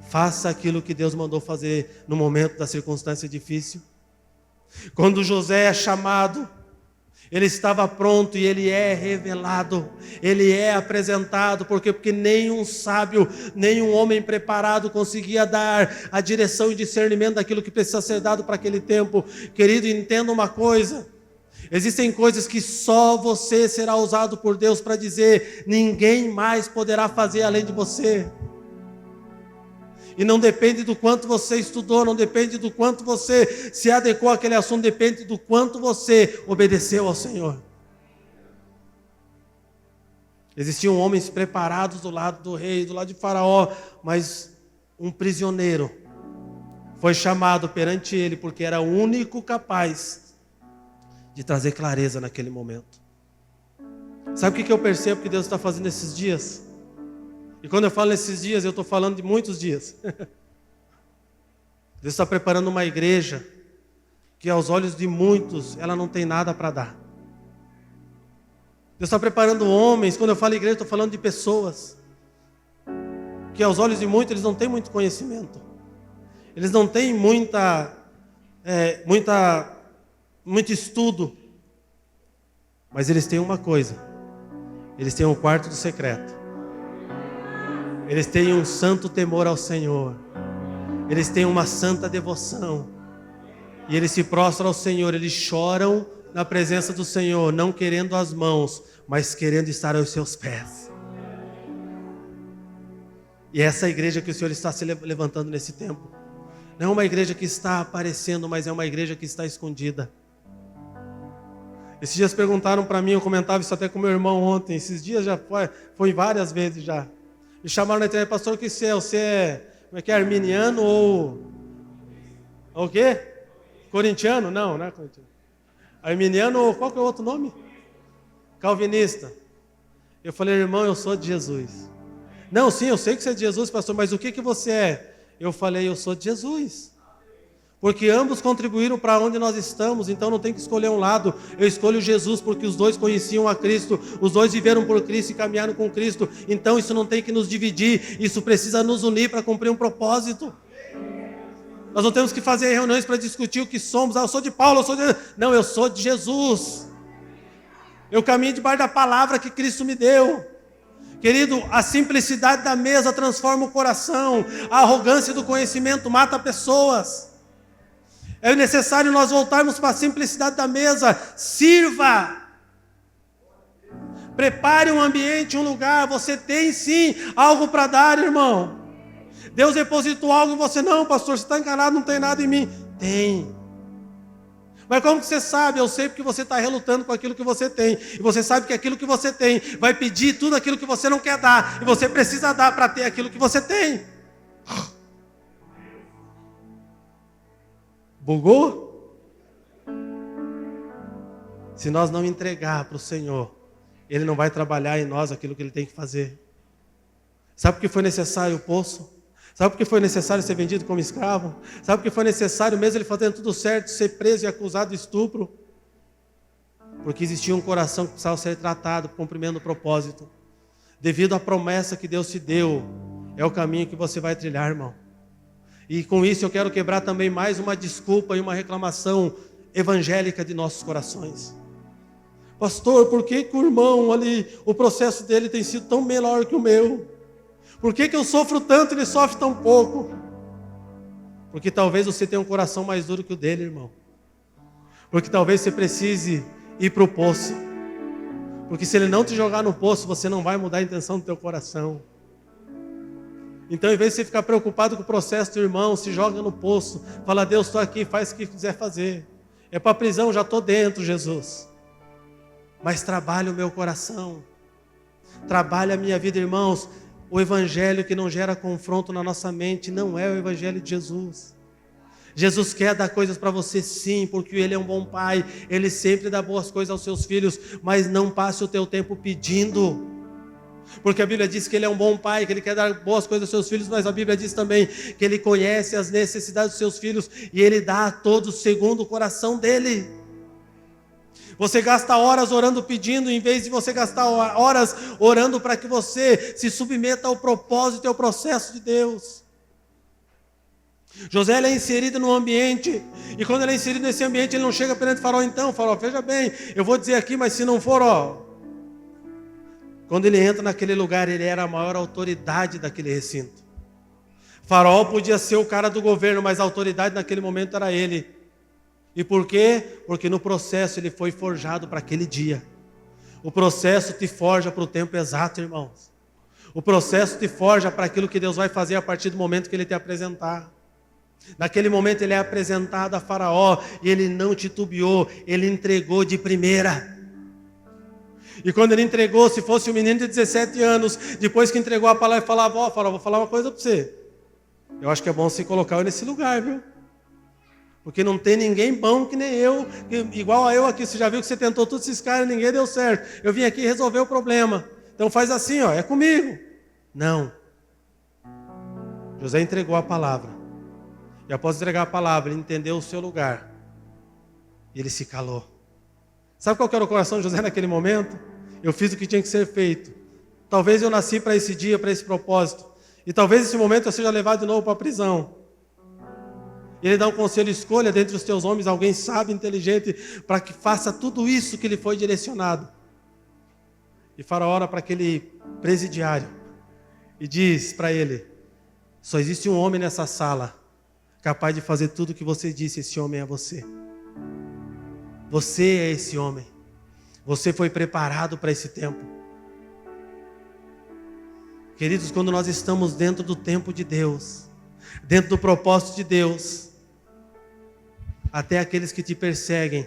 Faça aquilo que Deus mandou fazer no momento da circunstância difícil. Quando José é chamado, ele estava pronto e ele é revelado, ele é apresentado. Por quê? Porque nenhum sábio, nenhum homem preparado conseguia dar a direção e discernimento daquilo que precisa ser dado para aquele tempo. Querido, entenda uma coisa: existem coisas que só você será usado por Deus para dizer, ninguém mais poderá fazer além de você. E não depende do quanto você estudou, não depende do quanto você se adequou àquele assunto, depende do quanto você obedeceu ao Senhor. Existiam homens preparados do lado do rei, do lado de Faraó, mas um prisioneiro foi chamado perante ele, porque era o único capaz de trazer clareza naquele momento. Sabe o que eu percebo que Deus está fazendo esses dias? E quando eu falo nesses dias, eu estou falando de muitos dias. Deus está preparando uma igreja que aos olhos de muitos, ela não tem nada para dar. Deus está preparando homens, quando eu falo igreja, estou falando de pessoas que aos olhos de muitos, eles não têm muito conhecimento. Eles não têm muito estudo. Mas eles têm uma coisa: eles têm um quarto do secreto. Eles têm um santo temor ao Senhor. Eles têm uma santa devoção. E eles se prostram ao Senhor. Eles choram na presença do Senhor, não querendo as mãos, mas querendo estar aos seus pés. E essa igreja que o Senhor está se levantando nesse tempo, não é uma igreja que está aparecendo, mas é uma igreja que está escondida. Esses dias perguntaram para mim, eu comentava isso até com meu irmão ontem. Esses dias já foi várias vezes já. Me chamaram na internet: pastor, o que você é? Você é, como é que é, arminiano ou o quê? Corintiano? Não é corintiano. Arminiano ou qual que é o outro nome? Calvinista. Eu falei: irmão, eu sou de Jesus. Não, sim, eu sei que você é de Jesus, pastor, mas o que você é? Eu falei: eu sou de Jesus. Porque ambos contribuíram para onde nós estamos, então não tem que escolher um lado. Eu escolho Jesus porque os dois conheciam a Cristo, os dois viveram por Cristo e caminharam com Cristo. Então isso não tem que nos dividir, isso precisa nos unir para cumprir um propósito. Nós não temos que fazer reuniões para discutir o que somos. Eu sou de Paulo, eu sou de... Não, eu sou de Jesus. Eu caminho debaixo da palavra que Cristo me deu. Querido, a simplicidade da mesa transforma o coração. A arrogância do conhecimento mata pessoas. É necessário nós voltarmos para a simplicidade da mesa. Sirva. Prepare um ambiente, um lugar. Você tem sim algo para dar, irmão. Deus depositou algo em você. Não, pastor, você está enganado, não tem nada em mim. Tem. Mas como que você sabe? Eu sei porque você está relutando com aquilo que você tem. E você sabe que aquilo que você tem vai pedir tudo aquilo que você não quer dar. E você precisa dar para ter aquilo que você tem. Bugou? Se nós não entregar para o Senhor, Ele não vai trabalhar em nós aquilo que Ele tem que fazer. Sabe por que foi necessário o poço? Sabe por que foi necessário ser vendido como escravo? Sabe por que foi necessário, mesmo ele fazendo tudo certo, ser preso e acusado de estupro? Porque existia um coração que precisava ser tratado, cumprindo o propósito. Devido à promessa que Deus te deu, é o caminho que você vai trilhar, irmão. E com isso eu quero quebrar também mais uma desculpa e uma reclamação evangélica de nossos corações. Pastor, por que o irmão ali, o processo dele tem sido tão menor que o meu? Por que eu sofro tanto e ele sofre tão pouco? Porque talvez você tenha um coração mais duro que o dele, irmão. Porque talvez você precise ir para o poço. Porque se ele não te jogar no poço, você não vai mudar a intenção do teu coração. Então, em vez de você ficar preocupado com o processo do irmão, se joga no poço. Fala, Deus, estou aqui, faz o que quiser fazer. É para a prisão, já estou dentro, Jesus. Mas trabalha o meu coração. Trabalha a minha vida, irmãos. O evangelho que não gera confronto na nossa mente não é o evangelho de Jesus. Jesus quer dar coisas para você sim, porque Ele é um bom pai. Ele sempre dá boas coisas aos seus filhos, mas não passe o teu tempo pedindo. Porque a Bíblia diz que Ele é um bom pai, que Ele quer dar boas coisas aos seus filhos, mas a Bíblia diz também que Ele conhece as necessidades dos seus filhos e Ele dá a todos segundo o coração dEle. Você gasta horas orando pedindo, em vez de você gastar horas orando para que você se submeta ao propósito e ao processo de Deus. José ele é inserido no ambiente, e quando ele é inserido nesse ambiente, ele não chega perante o faraó, então, faraó, veja bem, eu vou dizer aqui, mas se não for, Quando ele entra naquele lugar, ele era a maior autoridade daquele recinto. Faraó podia ser o cara do governo, mas a autoridade naquele momento era ele. E por quê? Porque no processo ele foi forjado para aquele dia. O processo te forja para o tempo exato, irmãos. O processo te forja para aquilo que Deus vai fazer a partir do momento que Ele te apresentar. Naquele momento ele é apresentado a Faraó e ele não titubeou, ele entregou de primeira. E quando ele entregou, se fosse um menino de 17 anos, depois que entregou a palavra, ele falava, Faraó, vou falar uma coisa para você. Eu acho que é bom se colocar nesse lugar, viu? Porque não tem ninguém bom que nem eu, igual a eu aqui. Você já viu que você tentou todos esses caras e ninguém deu certo. Eu vim aqui resolver o problema. Então faz assim, é comigo. Não. José entregou a palavra. E após entregar a palavra, ele entendeu o seu lugar. E ele se calou. Sabe qual que era o coração de José naquele momento? Eu fiz o que tinha que ser feito. Talvez eu nasci para esse dia, para esse propósito. E talvez esse momento eu seja levado de novo para a prisão. E ele dá um conselho, escolha dentre os teus homens alguém sábio, inteligente, para que faça tudo isso que lhe foi direcionado. E Faraó ora para aquele presidiário e diz para ele, só existe um homem nessa sala capaz de fazer tudo o que você disse, esse homem é você. Você é esse homem. Você foi preparado para esse tempo. Queridos, quando nós estamos dentro do tempo de Deus, dentro do propósito de Deus, até aqueles que te perseguem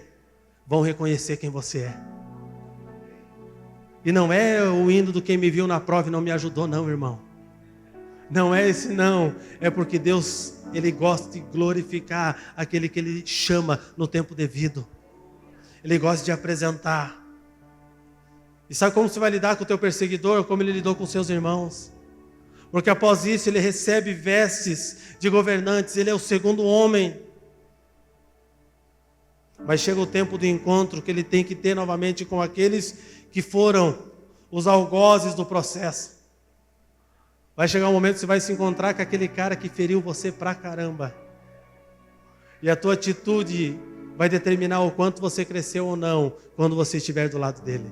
vão reconhecer quem você é. E não é o hino do quem me viu na prova e não me ajudou, não, irmão. Não é esse não. É porque Deus, Ele gosta de glorificar aquele que Ele chama no tempo devido. Ele gosta de apresentar. E sabe como você vai lidar com o teu perseguidor? Como ele lidou com seus irmãos. Porque após isso ele recebe vestes de governantes. Ele é o segundo homem. Mas chega o tempo do encontro que ele tem que ter novamente com aqueles que foram os algozes do processo. Vai chegar um momento que você vai se encontrar com aquele cara que feriu você pra caramba. E a tua atitude vai determinar o quanto você cresceu ou não quando você estiver do lado dele.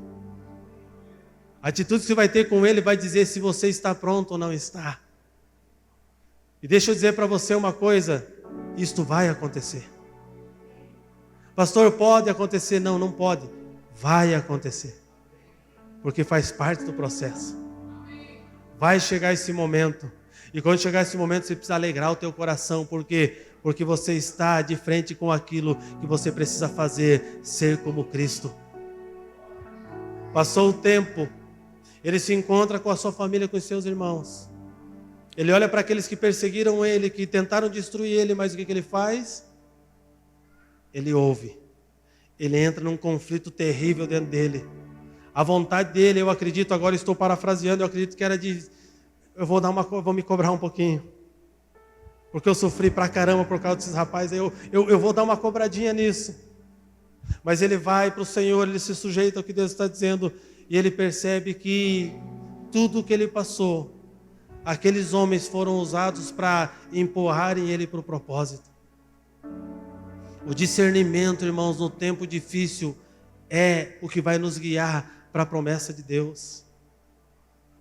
A atitude que você vai ter com ele vai dizer se você está pronto ou não está. E deixa eu dizer para você uma coisa, isto vai acontecer. Pastor, pode acontecer? Não, não pode. Vai acontecer. Porque faz parte do processo. Vai chegar esse momento. E quando chegar esse momento, você precisa alegrar o teu coração. Por quê? Porque você está de frente com aquilo que você precisa fazer, ser como Cristo. Passou o tempo, ele se encontra com a sua família, com os seus irmãos. Ele olha para aqueles que perseguiram ele, que tentaram destruir ele, mas o que ele faz? Ele ouve. Ele entra num conflito terrível dentro dele. A vontade dele, eu acredito, agora estou parafraseando, eu acredito que era de... Eu vou me cobrar um pouquinho. Porque eu sofri pra caramba por causa desses rapazes. Eu vou dar uma cobradinha nisso. Mas ele vai para o Senhor, ele se sujeita ao que Deus está dizendo. E ele percebe que tudo o que ele passou, aqueles homens foram usados para empurrarem ele para o propósito. O discernimento, irmãos, no tempo difícil é o que vai nos guiar para a promessa de Deus.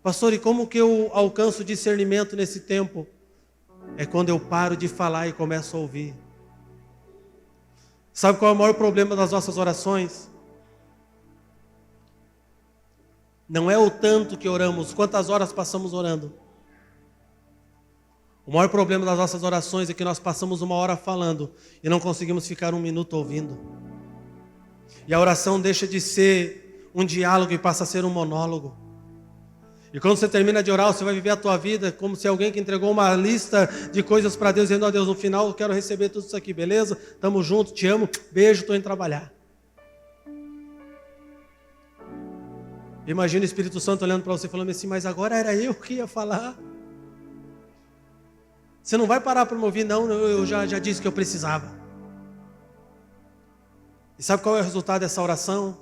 Pastor, e como que eu alcanço discernimento nesse tempo? É quando eu paro de falar e começo a ouvir. Sabe qual é o maior problema das nossas orações? Não é o tanto que oramos, quantas horas passamos orando. O maior problema das nossas orações é que nós passamos 1 hora falando e não conseguimos ficar 1 minuto ouvindo. E a oração deixa de ser um diálogo e passa a ser um monólogo. E quando você termina de orar, você vai viver a tua vida como se alguém que entregou uma lista de coisas para Deus, dizendo: ó Deus, no final eu quero receber tudo isso aqui, beleza? Tamo junto, te amo, beijo, estou indo trabalhar. Imagina o Espírito Santo olhando para você falando assim: mas agora era eu que ia falar. Você não vai parar para me ouvir, não, eu já disse que eu precisava. E sabe qual é o resultado dessa oração?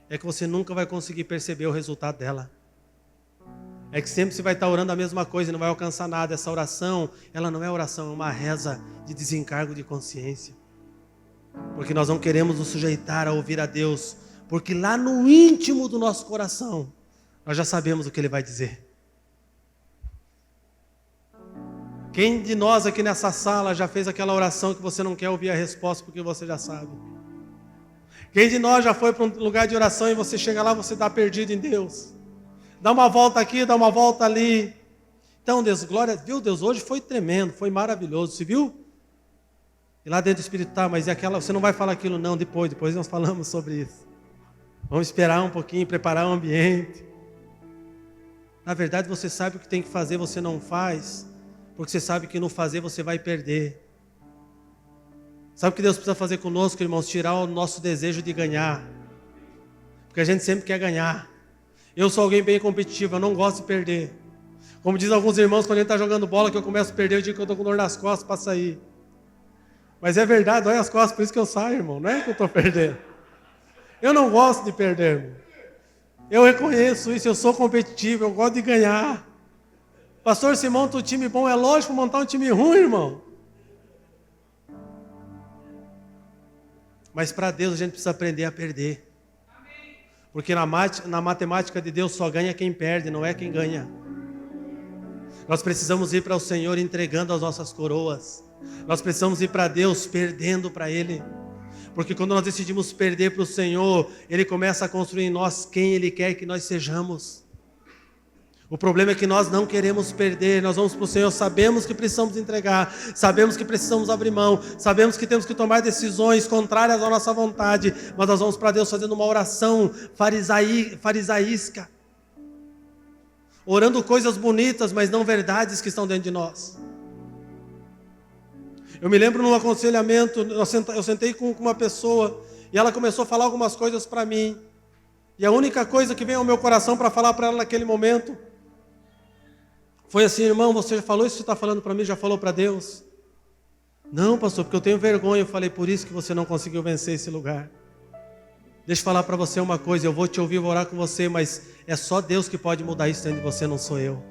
É que você nunca vai conseguir perceber o resultado dela. É que sempre você vai estar orando a mesma coisa e não vai alcançar nada. Essa oração, ela não é oração, é uma reza de desencargo de consciência. Porque nós não queremos nos sujeitar a ouvir a Deus. Porque lá no íntimo do nosso coração, nós já sabemos o que Ele vai dizer. Quem de nós aqui nessa sala já fez aquela oração que você não quer ouvir a resposta porque você já sabe? Quem de nós já foi para um lugar de oração e você chega lá, você está perdido em Deus? Dá uma volta aqui, dá uma volta ali. Então, Deus, glória, viu Deus, hoje foi tremendo, foi maravilhoso, você viu? E lá dentro do Espírito, tá, mas e aquela, você não vai falar aquilo não, depois nós falamos sobre isso. Vamos esperar um pouquinho, preparar o ambiente. Na verdade, você sabe o que tem que fazer, você não faz, porque você sabe que no fazer você vai perder. Sabe o que Deus precisa fazer conosco, irmãos? Tirar o nosso desejo de ganhar. Porque a gente sempre quer ganhar. Eu sou alguém bem competitivo, eu não gosto de perder. Como diz alguns irmãos, quando a gente está jogando bola, que eu começo a perder, eu digo que eu estou com dor nas costas para sair. Mas é verdade, dói as costas, por isso que eu saio, irmão. Não é que eu estou perdendo. Eu não gosto de perder, irmão. Eu reconheço isso, eu sou competitivo, eu gosto de ganhar. Pastor, se monta um time bom, é lógico montar um time ruim, irmão. Mas para Deus a gente precisa aprender a perder. Porque na matemática de Deus só ganha quem perde, não é quem ganha. Nós precisamos ir para o Senhor entregando as nossas coroas. Nós precisamos ir para Deus perdendo para Ele. Porque quando nós decidimos perder para o Senhor, Ele começa a construir em nós quem Ele quer que nós sejamos. O problema é que nós não queremos perder, nós vamos para o Senhor, sabemos que precisamos entregar, sabemos que precisamos abrir mão, sabemos que temos que tomar decisões contrárias à nossa vontade, mas nós vamos para Deus fazendo uma oração farisaísca, orando coisas bonitas, mas não verdades que estão dentro de nós. Eu me lembro num aconselhamento, eu sentei com uma pessoa e ela começou a falar algumas coisas para mim, e a única coisa que veio ao meu coração para falar para ela naquele momento foi assim: irmão, você já falou isso que você está falando para mim, já falou para Deus? Não, pastor, porque eu tenho vergonha. Eu falei, por isso que você não conseguiu vencer esse lugar. Deixa eu falar para você uma coisa, eu vou te ouvir, vou orar com você, mas é só Deus que pode mudar isso dentro de você, não sou eu.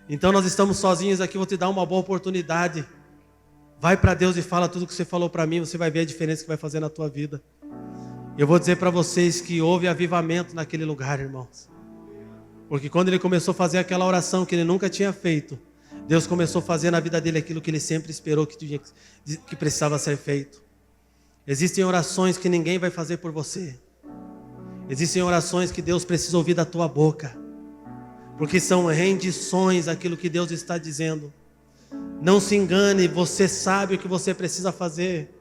Então nós estamos sozinhos aqui, vou te dar uma boa oportunidade. Vai para Deus e fala tudo que você falou para mim, você vai ver a diferença que vai fazer na tua vida. Eu vou dizer para vocês que houve avivamento naquele lugar, irmãos. Porque quando ele começou a fazer aquela oração que ele nunca tinha feito, Deus começou a fazer na vida dele aquilo que ele sempre esperou que precisava ser feito. Existem orações que ninguém vai fazer por você. Existem orações que Deus precisa ouvir da tua boca. Porque são rendições àquilo que Deus está dizendo. Não se engane, você sabe o que você precisa fazer.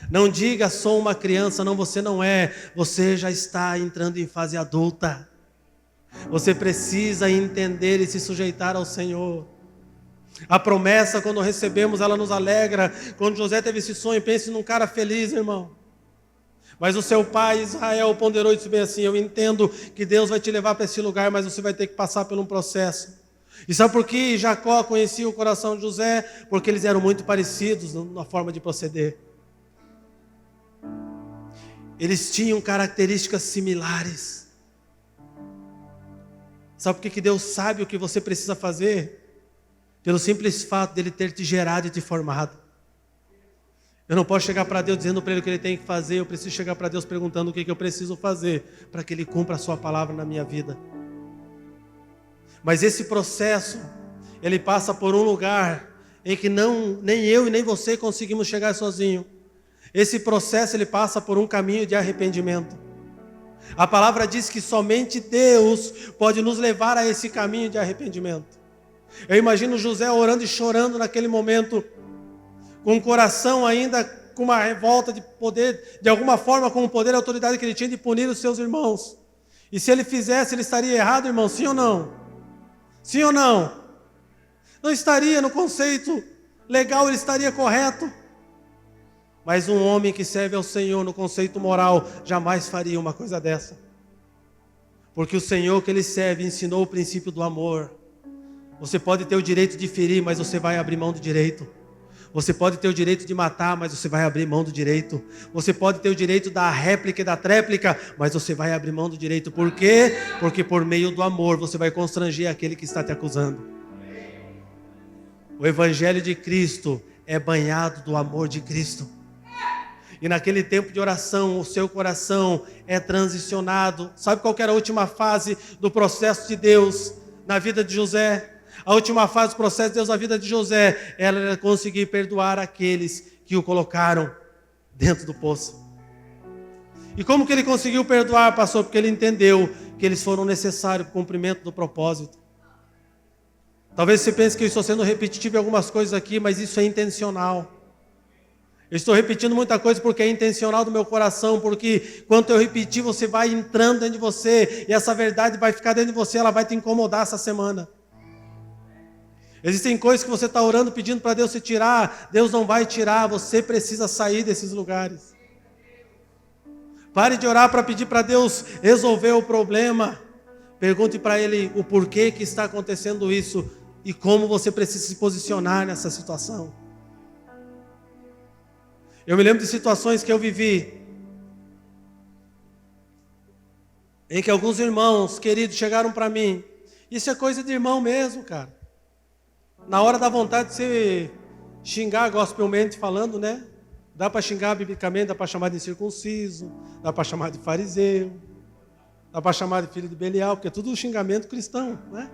Não diga, sou uma criança, não, você não é. Você já está entrando em fase adulta. Você precisa entender e se sujeitar ao Senhor. A promessa, quando recebemos, ela nos alegra. Quando José teve esse sonho, pense num cara feliz, irmão. Mas o seu pai, Israel, ponderou e disse bem assim, eu entendo que Deus vai te levar para esse lugar, mas você vai ter que passar por um processo. E sabe por que Jacó conhecia o coração de José? Porque eles eram muito parecidos na forma de proceder. Eles tinham características similares. Sabe por que Deus sabe o que você precisa fazer? Pelo simples fato dele ter te gerado e te formado. Eu não posso chegar para Deus dizendo para Ele o que Ele tem que fazer. Eu preciso chegar para Deus perguntando o que eu preciso fazer para que Ele cumpra a sua palavra na minha vida. Mas esse processo, ele passa por um lugar em que nem eu e nem você conseguimos chegar sozinho. Esse processo, ele passa por um caminho de arrependimento. A palavra diz que somente Deus pode nos levar a esse caminho de arrependimento. Eu imagino José orando e chorando naquele momento, com o coração ainda com uma revolta de poder, de alguma forma com o poder e a autoridade que ele tinha de punir os seus irmãos. E se ele fizesse, ele estaria errado, irmão, sim ou não? Sim ou não? Não estaria no conceito legal, ele estaria correto. Mas um homem que serve ao Senhor no conceito moral jamais faria uma coisa dessa. Porque o Senhor que ele serve ensinou o princípio do amor. Você pode ter o direito de ferir, mas você vai abrir mão do direito. Você pode ter o direito de matar, mas você vai abrir mão do direito. Você pode ter o direito da réplica e da tréplica, mas você vai abrir mão do direito. Por quê? Porque por meio do amor você vai constranger aquele que está te acusando. O Evangelho de Cristo é banhado do amor de Cristo. E naquele tempo de oração, o seu coração é transicionado. Sabe qual que era a última fase do processo de Deus na vida de José? A última fase do processo de Deus na vida de José, ela era conseguir perdoar aqueles que o colocaram dentro do poço. E como que ele conseguiu perdoar, pastor? Porque ele entendeu que eles foram necessários para o cumprimento do propósito. Talvez você pense que eu estou sendo repetitivo em algumas coisas aqui, mas isso é intencional. Eu estou repetindo muita coisa porque é intencional do meu coração, porque quando eu repetir, você vai entrando dentro de você, e essa verdade vai ficar dentro de você, ela vai te incomodar essa semana. Existem coisas que você está orando, pedindo para Deus se tirar, Deus não vai tirar, você precisa sair desses lugares. Pare de orar para pedir para Deus resolver o problema. Pergunte para Ele o porquê que está acontecendo isso e como você precisa se posicionar nessa situação. Eu me lembro de situações que eu vivi, em que alguns irmãos queridos chegaram para mim. Isso é coisa de irmão mesmo, cara. Na hora da vontade de você xingar gospelmente falando, né? Dá para xingar biblicamente, dá para chamar de incircunciso, dá para chamar de fariseu, dá para chamar de filho de Belial, porque é tudo xingamento cristão, né?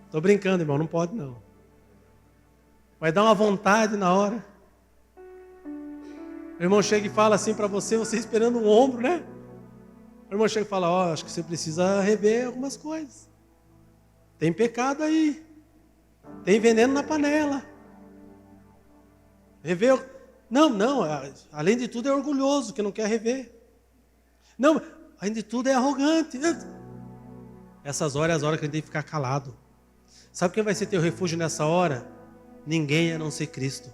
Estou brincando, irmão, não pode não. Vai dar uma vontade na hora. O irmão chega e fala assim para você esperando um ombro, né? O irmão chega e fala, acho que você precisa rever algumas coisas. Tem pecado aí. Tem veneno na panela. Rever. Não, além de tudo é orgulhoso, que não quer rever. Não, além de tudo é arrogante. Essas horas é as horas que a gente tem que ficar calado. Sabe quem vai ser teu refúgio nessa hora? Ninguém a não ser Cristo.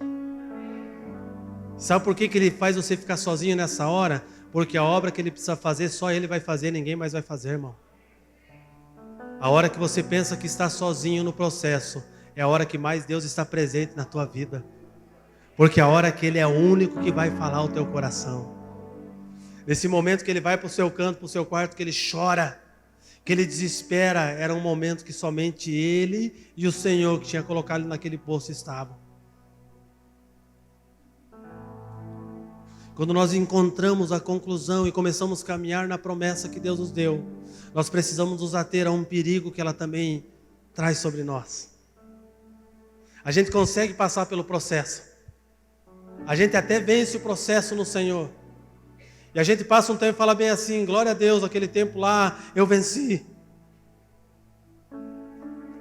Sabe por que Ele faz você ficar sozinho nessa hora? Porque a obra que Ele precisa fazer, só Ele vai fazer, ninguém mais vai fazer, irmão. A hora que você pensa que está sozinho no processo, é a hora que mais Deus está presente na tua vida. Porque a hora que Ele é o único que vai falar ao teu coração. Nesse momento que Ele vai para o seu canto, para o seu quarto, que Ele chora, que Ele desespera, era um momento que somente Ele e o Senhor que tinha colocado Ele naquele poço estavam. Quando nós encontramos a conclusão e começamos a caminhar na promessa que Deus nos deu, nós precisamos nos ater a um perigo que ela também traz sobre nós. A gente consegue passar pelo processo. A gente até vence o processo no Senhor. E a gente passa um tempo e fala bem assim: glória a Deus, aquele tempo lá eu venci.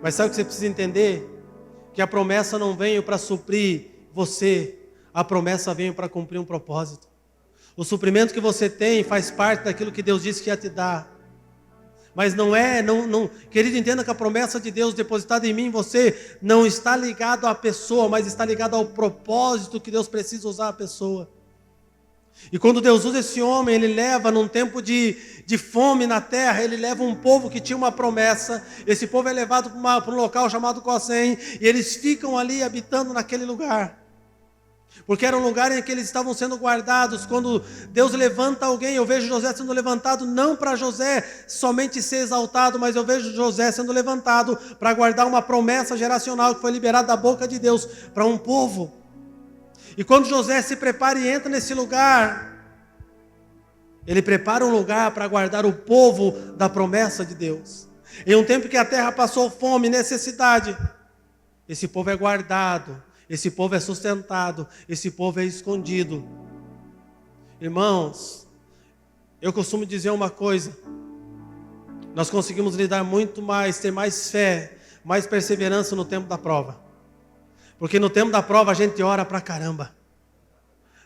Mas sabe o que você precisa entender? Que a promessa não veio para suprir você. A promessa veio para cumprir um propósito. O suprimento que você tem faz parte daquilo que Deus disse que ia te dar. Mas querido, entenda que a promessa de Deus depositada em mim, em você, não está ligado à pessoa, mas está ligado ao propósito que Deus precisa usar a pessoa. E quando Deus usa esse homem, Ele leva num tempo de fome na terra, Ele leva um povo que tinha uma promessa. Esse povo é levado para um local chamado Gósen, e eles ficam ali habitando naquele lugar. Porque era um lugar em que eles estavam sendo guardados. Quando Deus levanta alguém, eu vejo José sendo levantado não para José somente ser exaltado, mas eu vejo José sendo levantado para guardar uma promessa geracional que foi liberada da boca de Deus para um povo. E quando José se prepara e entra nesse lugar, ele prepara um lugar para guardar o povo da promessa de Deus. Em um tempo que a terra passou fome e necessidade, esse povo é guardado. Esse povo é sustentado, esse povo é escondido. Irmãos, eu costumo dizer uma coisa: nós conseguimos lidar muito mais, ter mais fé, mais perseverança no tempo da prova. Porque no tempo da prova a gente ora pra caramba.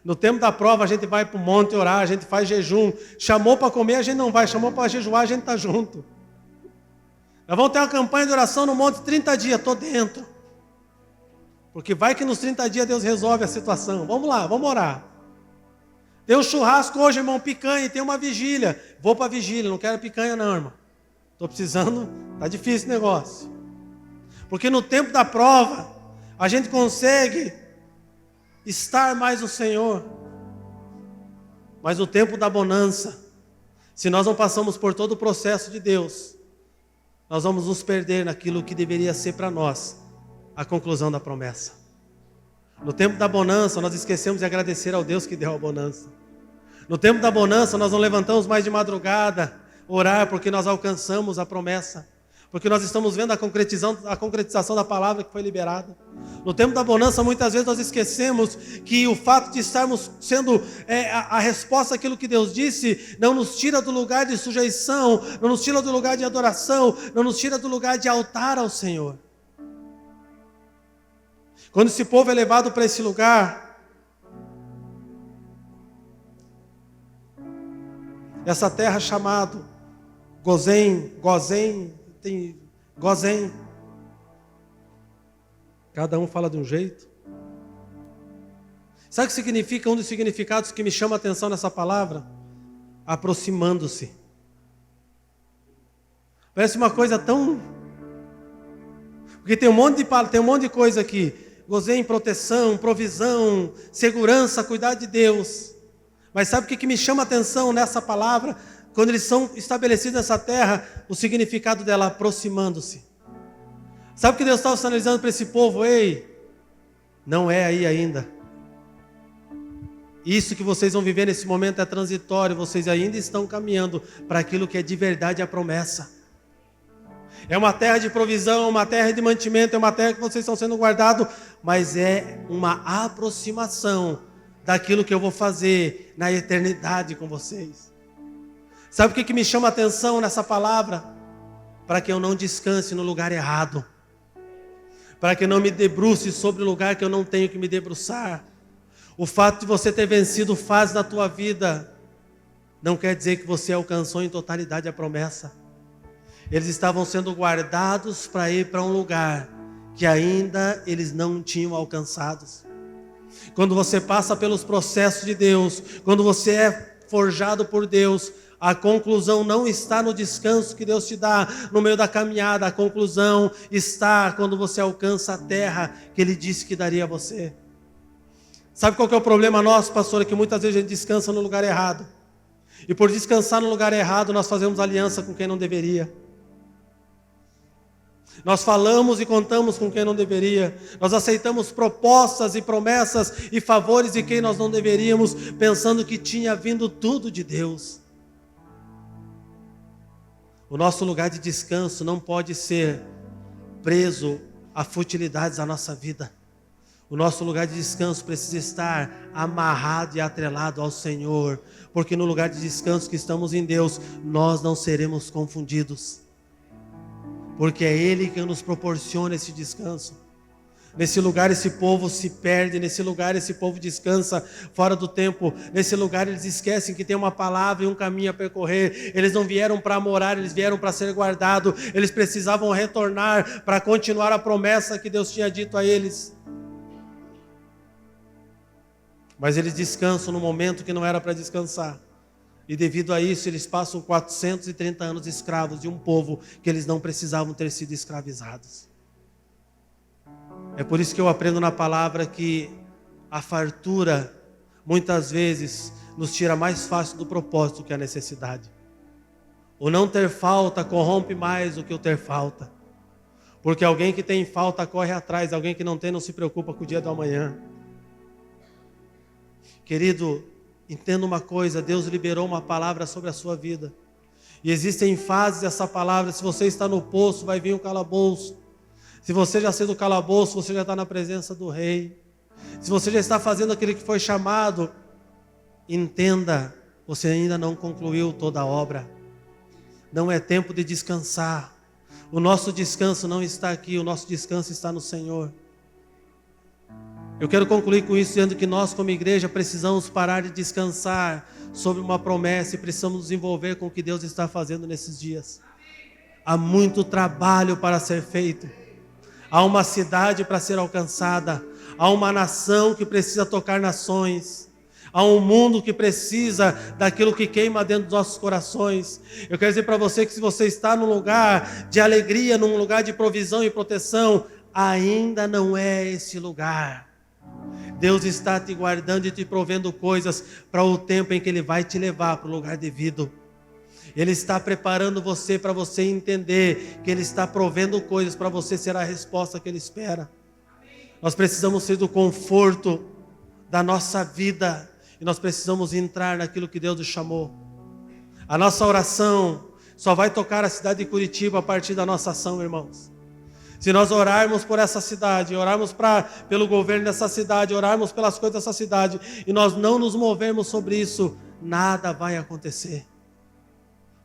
No tempo da prova a gente vai para o monte orar, a gente faz jejum. Chamou para comer, a gente não vai. Chamou para jejuar, a gente está junto. Nós vamos ter uma campanha de oração no monte 30 dias, estou dentro. Porque vai que nos 30 dias Deus resolve a situação. Vamos lá, vamos orar. Tem um churrasco hoje, irmão, picanha, e tem uma vigília. Vou para a vigília, não quero picanha não, irmão. Estou precisando, está difícil o negócio. Porque no tempo da prova, a gente consegue estar mais no Senhor. Mas no tempo da bonança, se nós não passamos por todo o processo de Deus, nós vamos nos perder naquilo que deveria ser para nós a conclusão da promessa. No tempo da bonança, nós esquecemos de agradecer ao Deus que deu a bonança. No tempo da bonança, nós não levantamos mais de madrugada, orar, porque nós alcançamos a promessa. Porque nós estamos vendo a concretização da palavra que foi liberada. No tempo da bonança, muitas vezes nós esquecemos que o fato de estarmos sendo a resposta àquilo que Deus disse, não nos tira do lugar de sujeição, não nos tira do lugar de adoração, não nos tira do lugar de altar ao Senhor. Quando esse povo é levado para esse lugar, essa terra chamada Gósen, cada um fala de um jeito. Sabe o que significa? Um dos significados que me chama a atenção nessa palavra? Aproximando-se. Parece uma coisa tão... Porque tem um monte de coisa aqui. Gósen, proteção, provisão, segurança, cuidar de Deus. Mas sabe o que me chama a atenção nessa palavra? Quando eles são estabelecidos nessa terra, o significado dela aproximando-se. Sabe o que Deus estava sinalizando para esse povo? Ei, não é aí ainda. Isso que vocês vão viver nesse momento é transitório. Vocês ainda estão caminhando para aquilo que é de verdade a promessa. É uma terra de provisão, uma terra de mantimento, é uma terra que vocês estão sendo guardados, mas é uma aproximação daquilo que eu vou fazer na eternidade com vocês. Sabe o que me chama a atenção nessa palavra? Para que eu não descanse no lugar errado. Para que eu não me debruce sobre o lugar que eu não tenho que me debruçar. O fato de você ter vencido fase da tua vida não quer dizer que você alcançou em totalidade a promessa. Eles estavam sendo guardados para ir para um lugar que ainda eles não tinham alcançado. Quando você passa pelos processos de Deus, quando você é forjado por Deus, a conclusão não está no descanso que Deus te dá no meio da caminhada. A conclusão está quando você alcança a terra que Ele disse que daria a você. Sabe qual que é o problema nosso, pastor? É que muitas vezes a gente descansa no lugar errado. E por descansar no lugar errado, nós fazemos aliança com quem não deveria. Nós falamos e contamos com quem não deveria. Nós aceitamos propostas e promessas e favores de quem nós não deveríamos, pensando que tinha vindo tudo de Deus. O nosso lugar de descanso não pode ser preso a futilidades da nossa vida. O nosso lugar de descanso precisa estar amarrado e atrelado ao Senhor, porque no lugar de descanso que estamos em Deus, nós não seremos confundidos, porque é Ele que nos proporciona esse descanso. Nesse lugar esse povo se perde, nesse lugar esse povo descansa fora do tempo, nesse lugar eles esquecem que tem uma palavra e um caminho a percorrer. Eles não vieram para morar, eles vieram para ser guardados, eles precisavam retornar para continuar a promessa que Deus tinha dito a eles. Mas eles descansam no momento que não era para descansar. E devido a isso, eles passam 430 anos escravos de um povo que eles não precisavam ter sido escravizados. É por isso que eu aprendo na palavra que a fartura, muitas vezes, nos tira mais fácil do propósito que a necessidade. O não ter falta corrompe mais do que o ter falta. Porque alguém que tem falta corre atrás, alguém que não tem não se preocupa com o dia do amanhã. Querido, entenda uma coisa, Deus liberou uma palavra sobre a sua vida. E existem fases dessa palavra. Se você está no poço, vai vir um calabouço. Se você já saiu do calabouço, você já está na presença do Rei. Se você já está fazendo aquilo que foi chamado, entenda, você ainda não concluiu toda a obra. Não é tempo de descansar. O nosso descanso não está aqui, o nosso descanso está no Senhor. Eu quero concluir com isso, dizendo que nós como igreja precisamos parar de descansar sobre uma promessa e precisamos nos envolver com o que Deus está fazendo nesses dias. Há muito trabalho para ser feito. Há uma cidade para ser alcançada. Há uma nação que precisa tocar nações. Há um mundo que precisa daquilo que queima dentro dos nossos corações. Eu quero dizer para você que se você está num lugar de alegria, num lugar de provisão e proteção, ainda não é esse lugar. Deus está te guardando e te provendo coisas para o tempo em que Ele vai te levar para o lugar devido. Ele está preparando você para você entender que Ele está provendo coisas para você ser a resposta que Ele espera. Nós precisamos ser do conforto da nossa vida e nós precisamos entrar naquilo que Deus nos chamou. A nossa oração só vai tocar a cidade de Curitiba a partir da nossa ação, irmãos. Se nós orarmos por essa cidade, orarmos pelo governo dessa cidade, orarmos pelas coisas dessa cidade, e nós não nos movermos sobre isso, nada vai acontecer.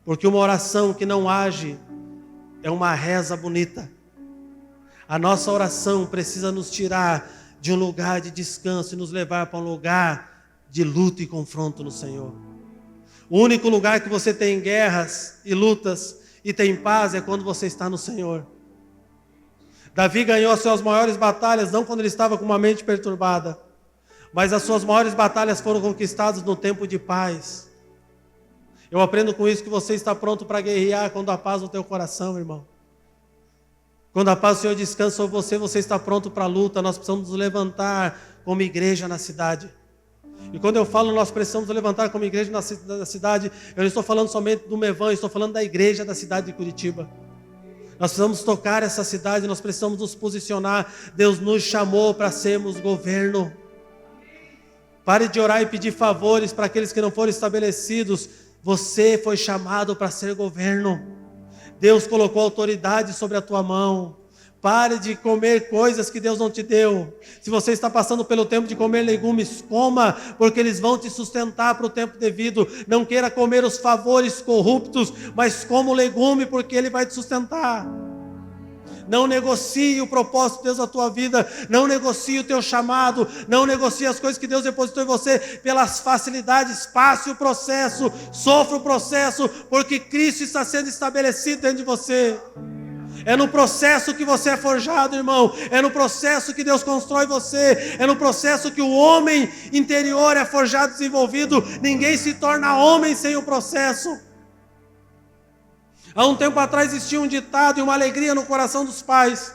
Porque uma oração que não age é uma reza bonita. A nossa oração precisa nos tirar de um lugar de descanso e nos levar para um lugar de luta e confronto no Senhor. O único lugar que você tem guerras e lutas e tem paz é quando você está no Senhor. Davi ganhou as suas maiores batalhas não quando ele estava com uma mente perturbada, mas as suas maiores batalhas foram conquistadas no tempo de paz. Eu aprendo com isso que você está pronto para guerrear quando há paz no teu coração, irmão. Quando a paz do Senhor descansa sobre você, você está pronto para a luta. Nós precisamos nos levantar como igreja na cidade. E quando eu falo nós precisamos nos levantar como igreja na cidade, eu não estou falando somente do Mevan, estou falando da igreja da cidade de Curitiba. Nós precisamos tocar essa cidade, nós precisamos nos posicionar. Deus nos chamou para sermos governo. Pare de orar e pedir favores para aqueles que não foram estabelecidos. Você foi chamado para ser governo. Deus colocou autoridade sobre a tua mão. Pare de comer coisas que Deus não te deu. Se você está passando pelo tempo de comer legumes, coma, porque eles vão te sustentar para o tempo devido. Não queira comer os favores corruptos, mas coma o legume, porque ele vai te sustentar. Não negocie o propósito de Deus na tua vida. Não negocie o teu chamado. Não negocie as coisas que Deus depositou em você pelas facilidades. Passe o processo, sofra o processo, porque Cristo está sendo estabelecido dentro de você. É no processo que você é forjado, irmão. É no processo que Deus constrói você. É no processo que o homem interior é forjado, desenvolvido. Ninguém se torna homem sem o processo. Há um tempo atrás existia um ditado e uma alegria no coração dos pais.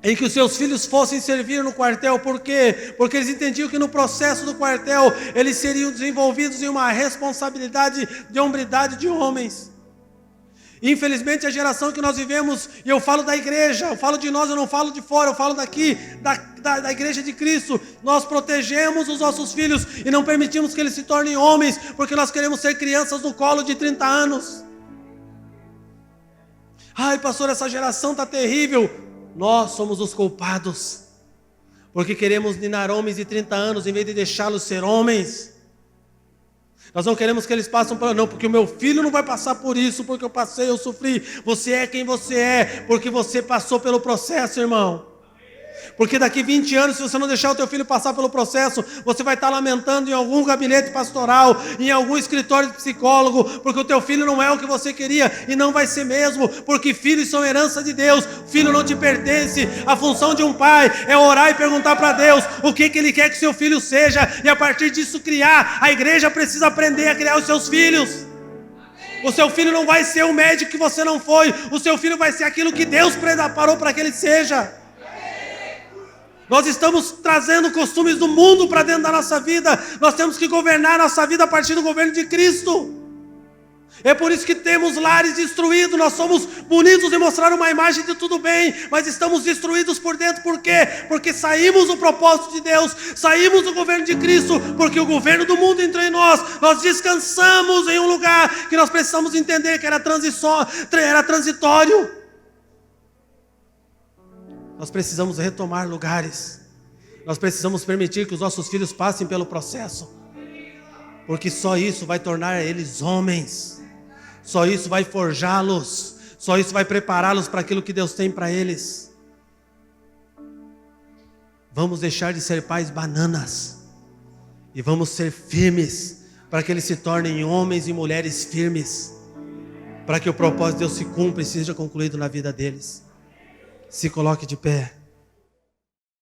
em que os seus filhos fossem servir no quartel. Por quê? Porque eles entendiam que no processo do quartel, eles seriam desenvolvidos em uma responsabilidade de hombridade de homens. Infelizmente, a geração que nós vivemos, e eu falo da igreja, eu falo de nós, eu não falo de fora, eu falo daqui, da igreja de Cristo, nós protegemos os nossos filhos e não permitimos que eles se tornem homens, porque nós queremos ser crianças no colo de 30 anos. Ai, pastor, essa geração está terrível. Nós somos os culpados, porque queremos ninar homens de 30 anos, em vez de deixá-los ser homens. Nós não queremos que eles passem por... Não, porque o meu filho não vai passar por isso, porque eu passei, eu sofri. Você é quem você é, porque você passou pelo processo, irmão. Porque daqui 20 anos, se você não deixar o teu filho passar pelo processo, você vai estar lamentando em algum gabinete pastoral, em algum escritório de psicólogo, porque o teu filho não é o que você queria, e não vai ser mesmo, porque filhos são herança de Deus, filho não te pertence. A função de um pai é orar e perguntar para Deus o que Ele quer que seu filho seja, e a partir disso criar. A igreja precisa aprender a criar os seus filhos. O seu filho não vai ser o médico que você não foi, o seu filho vai ser aquilo que Deus preparou para que ele seja. Nós estamos trazendo costumes do mundo para dentro da nossa vida. Nós temos que governar a nossa vida a partir do governo de Cristo. É por isso que temos lares destruídos. Nós somos bonitos em mostrar uma imagem de tudo bem, mas estamos destruídos por dentro. Por quê? Porque saímos do propósito de Deus, saímos do governo de Cristo, porque o governo do mundo entrou em nós. Nós descansamos em um lugar que nós precisamos entender que era transitório. Nós precisamos retomar lugares. Nós precisamos permitir que os nossos filhos passem pelo processo, porque só isso vai tornar eles homens. Só isso vai forjá-los. Só isso vai prepará-los para aquilo que Deus tem para eles. Vamos deixar de ser pais bananas e vamos ser firmes, para que eles se tornem homens e mulheres firmes, para que o propósito de Deus se cumpra e seja concluído na vida deles. Se coloque de pé.